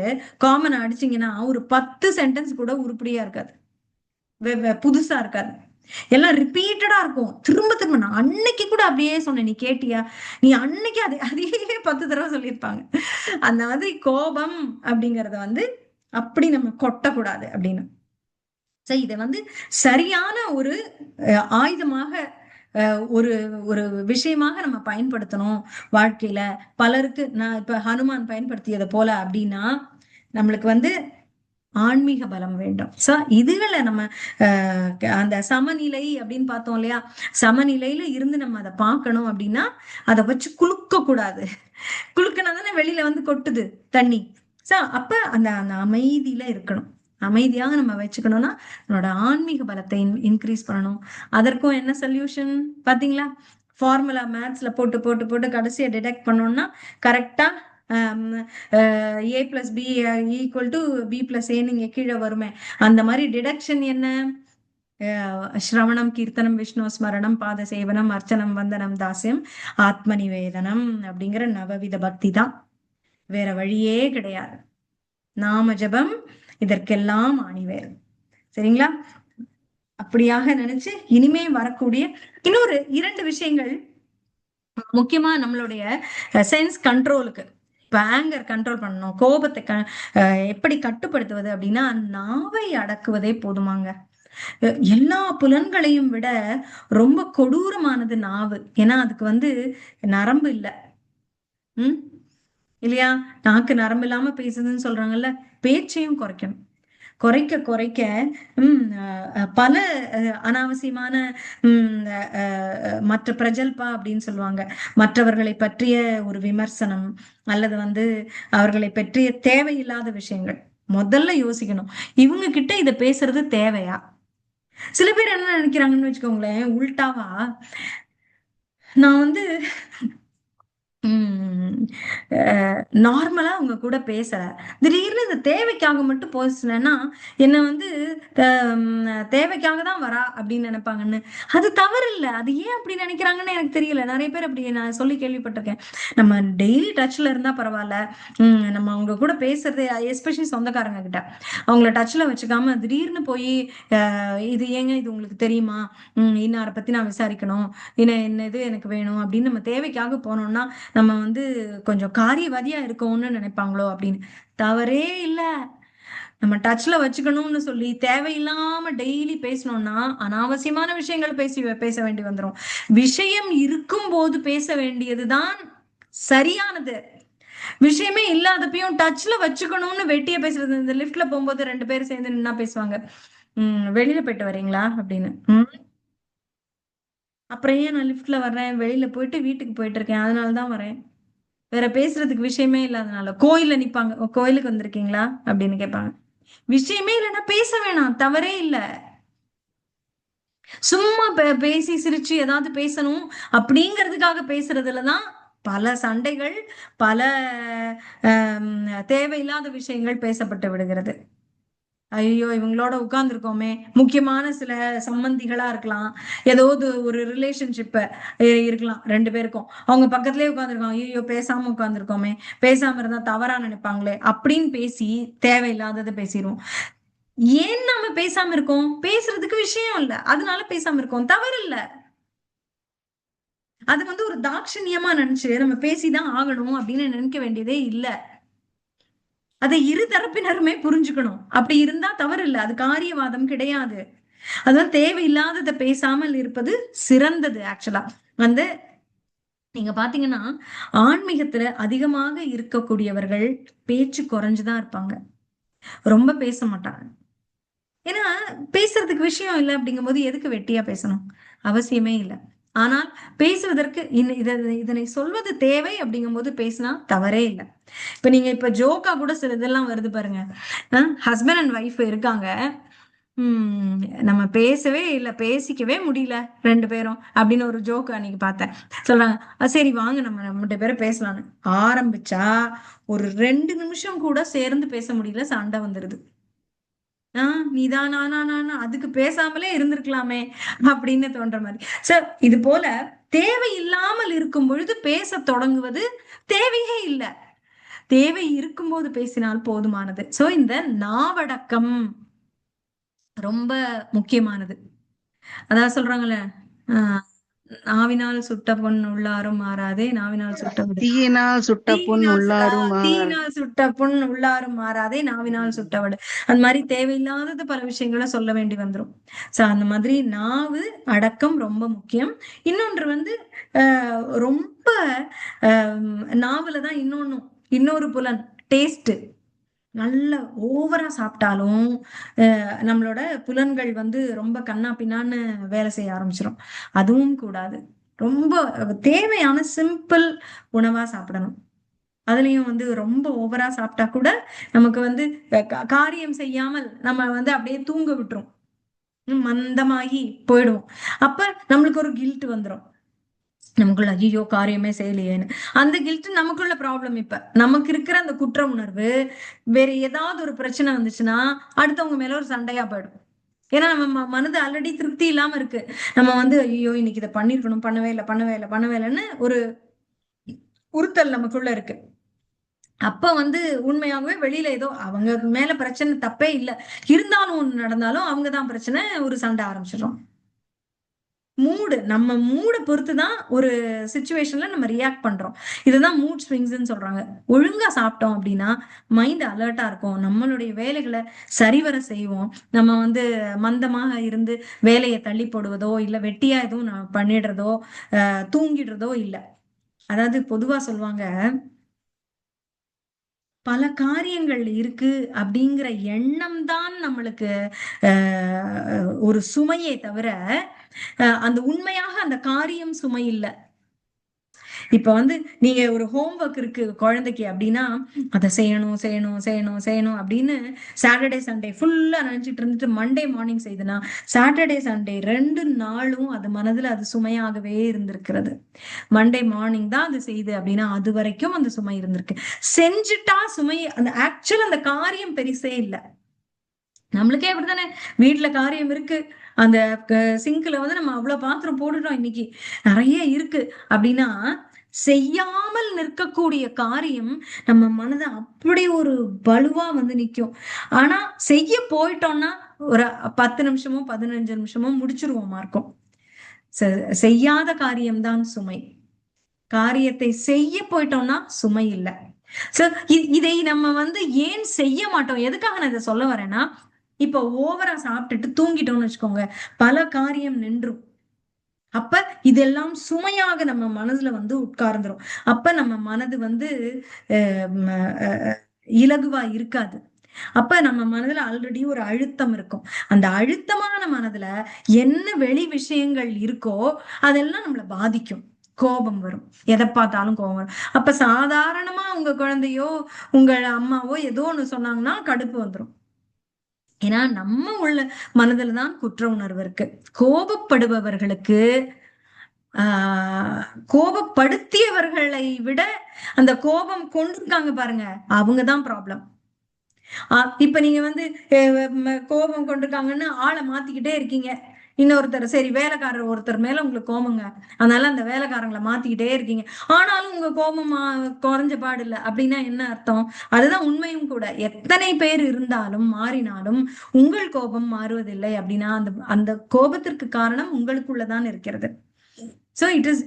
காமன் அடிச்சீங்கன்னா ஒரு 10 சென்டென்ஸ் கூட உருப்படியா இருக்காது, புதுசா இருக்காது. எல்லாம் ரிப்பீட்டடா இருக்கும், திரும்ப திரும்ப. நான் அன்னைக்கு கூட அப்படியே சொன்னேன், நீ கேட்டியா, நீ அன்னைக்கு அதையே 10 தடவை சொல்லியிருப்பாங்க. அந்த மாதிரி கோபம் அப்படிங்கறத வந்து அப்படி நம்ம கொட்டக்கூடாது அப்படின்னு. இதை வந்து சரியான ஒரு ஆயுதமாக, ஒரு ஒரு விஷயமாக நம்ம பயன்படுத்தணும் வாழ்க்கையில. பலருக்கு நான் இப்ப ஹனுமான் பயன்படுத்தியதை போல அப்படின்னா நம்மளுக்கு வந்து ஆன்மீக பலம் வேண்டும். இதுகளை நம்ம அந்த சமநிலை அப்படின்னு பார்த்தோம் இல்லையா, சமநிலையில இருந்து நம்ம அதை பார்க்கணும் அப்படின்னா அதை வச்சு குலுக்க கூடாது. குலுக்கினா தானே வெளியில வந்து கொட்டுது தண்ணி. அப்ப அந்த அந்த அமைதியில இருக்கணும். அமைதியாக நம்ம வச்சுக்கணும்னா நம்மளோட ஆன்மீக பலத்தை இன்க்ரீஸ் பண்ணணும். அதற்கும் என்ன சொல்யூஷன் பாத்தீங்களா? ஃபார்முலா மேத்ஸ்ல போட்டு போட்டு போட்டு கடைசியா டிடெக்ட் பண்ணோம்னா கரெக்டா a+b=b+a நீங்க கீழே வருமே, அந்த மாதிரி டிடக்ஷன் என்ன? ஸ்ரவணம், கீர்த்தனம், விஷ்ணு ஸ்மரணம், பாத சேவனம், அர்ச்சனம், வந்தனம், தாசியம், ஆத்ம நிவேதனம் அப்படிங்கிற நவவித பக்தி தான். வேற வழியே கிடையாது. நாம ஜபம் இதற்கெல்லாம் ஆணிவேர். சரிங்களா? அப்படியாக நினைச்சு இனிமே வரக்கூடிய இன்னொரு 2 விஷயங்கள் முக்கியமா நம்மளுடைய சென்ஸ் கண்ட்ரோலுக்கு. இப்ப ஆங்கர் கண்ட்ரோல் பண்ணணும், கோபத்தை எப்படி கட்டுப்படுத்துவது அப்படின்னா நாவை அடக்குவதே போதுமாங்க. எல்லா புலன்களையும் விட ரொம்ப கொடூரமானது நாவு. ஏன்னா அதுக்கு வந்து நரம்பு இல்லை. இல்லையா? நாக்கு நரம்பு இல்லாம பேசுதுன்னு சொல்றாங்கல்ல. பேச்சையும் குறைக்கணும். குறைக்க குறைக்க பல அனாவசியமான மற்ற பிரஜல்பா அப்படின்னு சொல்லுவாங்க, மற்றவர்களை பற்றிய ஒரு விமர்சனம் அல்லது அவர்களை பற்றிய தேவையில்லாத விஷயங்கள் முதல்ல யோசிக்கணும். இவங்க கிட்ட இத பேசுறது தேவையா? சில பேர் என்ன நினைக்கிறாங்கன்னு வச்சுக்கோங்களேன், உள்டாவா, நான் நார்மலா அவங்க கூட பேசல, திடீர்னு இந்த தேவைக்காக மட்டும் பேசினேன்னா என்ன தேவைக்காக தான் வரா அப்படின்னு நினைப்பாங்கன்னு. அது தவறு இல்ல. அது ஏன் அப்படி நினைக்கிறாங்கன்னு எனக்கு தெரியல. நிறைய பேர் அப்படி நான் சொல்லி கேள்விப்பட்டிருக்கேன். நம்ம டெய்லி டச்ல இருந்தா பரவாயில்ல, நம்ம அவங்க கூட பேசுறது, எஸ்பெஷலி சொந்தக்காரங்க கிட்ட அவங்கள டச்ல வச்சுக்காம திடீர்னு போய் இது ஏங்க, இது உங்களுக்கு தெரியுமா, இன்னாரை பத்தி நான் விசாரிக்கணும், என்ன இது எனக்கு வேணும் அப்படின்னு நம்ம தேவைக்காக போனோம்னா நம்ம கொஞ்சம் காரியவாதியா இருக்கோம்னு நினைப்பாங்களோ அப்படின்னு. தவறே இல்ல. நம்ம டச்ல வச்சுக்கணும்னு சொல்லி தேவையில்லாம டெய்லி பேசணும்னா அனாவசியமான விஷயங்கள் பேச வேண்டி வந்துரும். விஷயம் இருக்கும் போது பேச வேண்டியதுதான் சரியானது. விஷயமே இல்லாதப்பையும் டச்ல வச்சுக்கணும்னு வெட்டிய பேசுறது. இந்த லிஃப்ட்ல போகும்போது 2 பேரும் சேர்ந்து நின்னா பேசுவாங்க, வெளியில போயிட்டு வரீங்களா அப்படின்னு. அப்புறம் ஏன் நான் லிஃப்ட்ல வர்றேன், வெளியில போயிட்டு வீட்டுக்கு போயிட்டு இருக்கேன், அதனாலதான் வரேன், வேற பேசுறதுக்கு விஷயமே இல்லாதனால. கோயில்ல நிப்பாங்க, கோயிலுக்கு வந்திருக்கீங்களா அப்படின்னு கேட்பாங்க. விஷயமே இல்லைன்னா பேச வேணாம், தவறே இல்ல. சும்மா பேசி சிரிச்சு ஏதாவது பேசணும் அப்படிங்கிறதுக்காக பேசுறதுலதான் பல சண்டைகள், பல தேவையில்லாத விஷயங்கள் பேசப்பட்டு விடுகிறது. ஐயோ, இவங்களோட உட்கார்ந்துருக்கோமே, முக்கியமான சில சம்பந்திகளா இருக்கலாம், ஏதாவது ஒரு ரிலேஷன்ஷிப் இருக்கலாம் 2 பேருக்கும், அவங்க பக்கத்துலயே உட்காந்துருக்கோம், ஐயோ பேசாம உட்காந்துருக்கோமே, பேசாம இருந்தா தவறா நினைப்பாங்களே அப்படின்னு பேசி தேவையில்லாததை பேசிடுவோம். ஏன் நாம பேசாம இருக்கோம்? பேசுறதுக்கு விஷயம் இல்ல, அதனால பேசாம இருக்கோம். தவறு இல்ல. அது ஒரு தாட்சணியமா நினைச்சு நம்ம பேசிதான் ஆகணும் அப்படின்னு நினைக்க வேண்டியதே இல்ல. அதை இரு தரப்பினருமே புரிஞ்சுக்கணும். அப்படி இருந்தா தவறு இல்ல, அது காரியவாதம் கிடையாது. அதான் தேவையில்லாததை பேசாமல் இருப்பது சிறந்தது. ஆக்சுவலா வந்து நீங்க பாத்தீங்கன்னா, ஆன்மீகத்துல அதிகமாக இருக்கக்கூடியவர்கள் பேச்சு குறைஞ்சுதான் இருப்பாங்க, ரொம்ப பேச மாட்டாங்க. ஏன்னா பேசுறதுக்கு விஷயம் இல்லை அப்படிங்கும்போது எதுக்கு வெட்டியா பேசணும்? அவசியமே இல்லை. ஆனால் பேசுவதற்கு இதனை சொல்வது தேவை அப்படிங்கும்போது பேசினா தவறே இல்லை. இப்ப ஜோக்கா கூட சில இதெல்லாம் வருது பாருங்க. ஹஸ்பண்ட் அண்ட் ஒய்ஃப் இருக்காங்க, நம்ம பேசவே இல்லை, பேசிக்கவே முடியல 2 பேரும் அப்படின்னு ஒரு ஜோக் அன்னைக்கு பார்த்தேன். சொல்றாங்க, சரி வாங்க நம்ம 2 பேரும் பேசலாம்னு ஆரம்பிச்சா ஒரு 2 நிமிஷம் கூட சேர்ந்து பேச முடியல, சண்டை வந்துருது. நீதான் நானா நானா, அதுக்கு பேசாமலே இருந்திருக்கலாமே அப்படின்னு தோன்ற மாதிரி. சார், இது போல தேவையில்லாமல் இருக்கும் பொழுது பேச தொடங்குவது தேவையே இல்லை. தேவை இருக்கும்போது பேசினால் போதுமானது. சோ இந்த நாவடக்கம் ரொம்ப முக்கியமானது. அதான் சொல்றாங்கல்ல, ஆஹ் நாவினால் சுட்ட பொன் உள்ளாரும் மாறாதே, நாவினால் சுட்ட தீயினால் சுட்ட புண் உள்ளாரும் தீயினால் சுட்ட புண் உள்ளாரும் மாறாதே, நாவினால் சுட்டவடு. அந்த மாதிரி தேவையில்லாதது பல விஷயங்களை சொல்ல வேண்டி வந்துரும். சோ அந்த மாதிரி நாவு அடக்கம் ரொம்ப முக்கியம். இன்னொன்று ரொம்ப நாவுலதான் இன்னொரு புலன், டேஸ்ட். நல்ல ஓவரா சாப்பிட்டாலும் நம்மளோட புலன்கள் ரொம்ப கண்ணா பின்னான்னு வேலை செய்ய ஆரம்பிச்சிடும். அதுவும் கூடாது. ரொம்ப தேவையான சிம்பிள் உணவா சாப்பிடணும். அதுலயும் ரொம்ப ஓவரா சாப்பிட்டா கூட நமக்கு காரியம் செய்யாமல் நம்ம அப்படியே தூங்க விட்டுரும், மந்தமாகி போயிடுவோம். அப்ப நம்மளுக்கு ஒரு கில்ட் வந்துடும், நமக்குள்ள ஐயோ காரியமே செய்யலையேன்னு. அந்த கில்ட் நமக்குள்ள ப்ராப்ளம். இப்ப நமக்கு இருக்கிற அந்த குற்ற உணர்வு வேற ஏதாவது ஒரு பிரச்சனை வந்துச்சுன்னா அடுத்தவங்க மேல ஒரு சண்டையா போயிடும். ஏன்னா நம்ம மனது ஆல்ரெடி திருப்தி இல்லாம இருக்கு. நம்ம ஐயோ இன்னைக்கு இதை பண்ணிருக்கணும், பண்ணவே இல்லைன்னு ஒரு உறுத்தல் நமக்குள்ள இருக்கு. அப்ப உண்மையாகவே வெளியில ஏதோ அவங்க மேல பிரச்சனை தப்பே இல்லை, இருந்தாலும் ஒண்ணு நடந்தாலும் அவங்கதான் பிரச்சனை, ஒரு சண்டை ஆரம்பிச்சிடும். நம்ம மூட பொறுத்துதான் ஒரு சிச்சுவேஷன்ல நம்ம ரியாக்ட் பண்றோம். இதுதான் மூட் ஸ்விங்ஸ்ன்னு சொல்றாங்க. ஒழுங்கா சாப்பிட்டோம் அப்படின்னா மைண்ட் அலர்ட்டா இருக்கும், நம்மளுடைய வேலைகளை சரிவர செய்வோம். நம்ம மந்தமாக இருந்து வேலையை தள்ளி போடுவதோ இல்ல வெட்டியா எதுவும் பண்ணிடுறதோ தூங்கிடுறதோ இல்ல. அதாவது பொதுவா சொல்லுவாங்க, பல காரியங்கள் இருக்கு அப்படிங்கிற எண்ணம் தான் நம்மளுக்கு ஒரு சுமையே தவிர அந்த உண்மையாக அந்த காரியம் சுமை இல்லை. இப்ப வந்து நீங்க ஒரு ஹோம்ஒர்க் இருக்கு குழந்தைக்கு அப்படின்னா அதை செய்யணும் செய்யணும் செய்யணும் செய்யணும் அப்படின்னு சாட்டர்டே சண்டே ஃபுல்லா நினைச்சிட்டு இருந்துட்டு மண்டே மார்னிங் செய்யுதுன்னா சாட்டர்டே சண்டே 2 நாளும் அது மனதுல அது சுமையாகவே இருந்திருக்கிறது. மண்டே மார்னிங் தான் அது செய்யுது அப்படின்னா அது வரைக்கும் அந்த சுமை இருந்திருக்கு. செஞ்சுட்டா சுமை, அந்த ஆக்சுவல் அந்த காரியம் பெருசே இல்லை. நம்மளுக்கே அப்படித்தானே, வீட்டுல காரியம் இருக்கு, அந்த சிங்க்ல வந்து நம்ம அவ்வளவு பாத்திரம் போட்டுட்டோம் இன்னைக்கு, நிறைய இருக்கு அப்படின்னா செய்யாமல் நிற்கக்கூடிய காரியம் நம்ம மனதை அப்படி ஒரு பலுவா வந்து நிக்கும். ஆனா செய்ய போயிட்டோம்னா ஒரு 10 நிமிஷமோ 15 நிமிஷமோ முடிச்சிருவோமா இருக்கும். செய்யாத காரியம்தான் சுமை. காரியத்தை செய்ய போயிட்டோம்னா சுமை இல்லை. சோ இதை நம்ம வந்து ஏன் செய்ய மாட்டோம், எதுக்காக நான் இதை சொல்ல வரேன்னா, இப்ப ஓவரா சாப்பிட்டுட்டு தூங்கிட்டோம்னு வச்சுக்கோங்க, பல காரியம் நின்றும். அப்ப இதெல்லாம் சுமையாக நம்ம மனதுல வந்து உட்கார்ந்துரும். அப்ப நம்ம மனது வந்து இலகுவா இருக்காது. அப்ப நம்ம மனதுல ஆல்ரெடி ஒரு அழுத்தம் இருக்கும். அந்த அழுத்தமான மனதுல என்ன வெளி விஷயங்கள் இருக்கோ அதெல்லாம் நம்மள பாதிக்கும். கோபம் வரும், எதை பார்த்தாலும் கோபம் வரும். அப்ப சாதாரணமா உங்க குழந்தையோ உங்க அம்மாவோ ஏதோ ஒண்ணு சொன்னாங்கன்னா கடுப்பு வந்துடும். ஏன்னா நம்ம உள்ள மனதுல தான் குற்ற உணர்வு இருக்கு. கோபப்படுபவர்களுக்கு கோபப்படுத்தியவர்களை விட அந்த கோபம் கொண்டிருக்காங்க பாருங்க, அவங்கதான் ப்ராப்ளம். இப்ப நீங்க வந்து கோபம் கொண்டிருக்காங்கன்னு ஆளை மாத்திக்கிட்டே இருக்கீங்க. இன்னொருத்தர், சரி வேலைக்காரர் ஒருத்தர் மேல உங்களுக்கு கோபங்க, அதனால அந்த வேலைக்காரங்களை மாத்திக்கிட்டே இருக்கீங்க, ஆனாலும் உங்க கோபம் குறைஞ்ச பாடு இல்லை அப்படின்னா என்ன அர்த்தம்? அதுதான் உண்மையும் கூட. எத்தனை பேர் இருந்தாலும் மாறினாலும் உங்கள் கோபம் மாறுவதில்லை அப்படின்னா அந்த அந்த கோபத்திற்கு காரணம் உங்களுக்குள்ளதான் இருக்கிறது. சோ இட் இஸ்,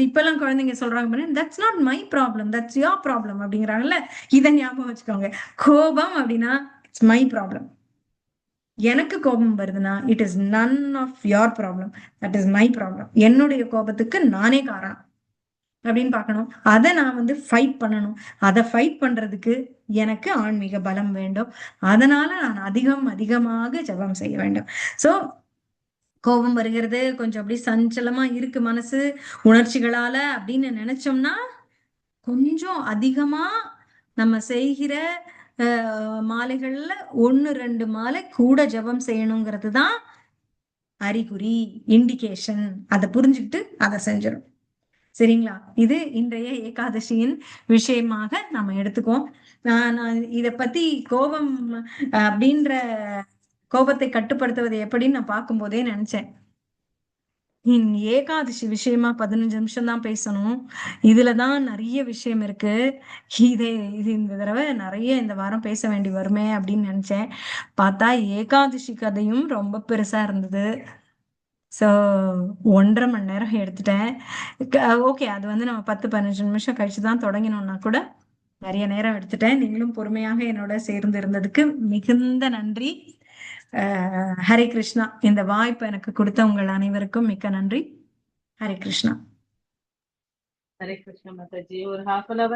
இப்பெல்லாம் குழந்தைங்க சொல்றாங்க, that's not my problem, that's your problem அப்படிங்கிறாங்கல்ல. இதை ஞாபகம் வச்சுக்கோங்க. கோபம் அப்படின்னா இட்ஸ் மை ப்ராப்ளம். எனக்கு கோபம் வருதுன்னா it is none of your problem, that is my problem. என்னுடைய கோபத்துக்கு நானே காரணம் அப்படின்னு பார்க்கணும். அதை நான் வந்து ஃபைட் பண்ணணும். அதை ஃபைட் பண்றதுக்கு எனக்கு ஆன்மீக பலம் வேண்டும். அதனால நான் அதிகமாக ஜெபம் செய்ய வேண்டும். சோ கோபம் வருகிறது, கொஞ்சம் அப்படி சஞ்சலமா இருக்கு மனசு உணர்ச்சிகளால அப்படின்னு நினைச்சோம்னா கொஞ்சம் அதிகமா நம்ம செய்கிற மாலைகள்ல 1-2 மாலை கூட ஜெபம் செய்யணுங்கிறது தான் அறிகுறி, இண்டிகேஷன். அதை புரிஞ்சுக்கிட்டு அதை செஞ்சிடும். சரிங்களா? இது இன்றைய ஏகாதசியின் விஷயமாக நம்ம எடுத்துக்குவோம். நான் இத பத்தி கோபம் அப்படின்ற கோபத்தை கட்டுப்படுத்துவது எப்படின்னு நான் பார்க்கும்போதே நினைச்சேன், ஏகாதசி விஷயமா 15 நிமிஷம் தான் பேசணும், இதுலதான் நிறைய விஷயம் இருக்கு. இது இந்த தடவை நிறைய இந்த வாரம் பேச வேண்டி வருமே அப்படின்னு நினைச்சேன். பார்த்தா ஏகாதசி கதையும் ரொம்ப பெருசா இருந்தது. ஸோ 1.5 மணி நேரம் எடுத்துட்டேன். ஓகே, அது வந்து நம்ம 10-15 நிமிஷம் கழிச்சு தான் தொடங்கினோம்னா கூட நிறைய நேரம் எடுத்துட்டேன். நீங்களும் பொறுமையாக என்னோட சேர்ந்து இருந்ததுக்கு மிகுந்த நன்றி. ஹரே கிருஷ்ணா. இந்த வாய்ப்பு எனக்கு கொடுத்த உங்கள் அனைவருக்கும் மிக்க நன்றி. ஹரே கிருஷ்ணா. ஹரே கிருஷ்ணா மாதாஜி. ஒரு 1/2 hour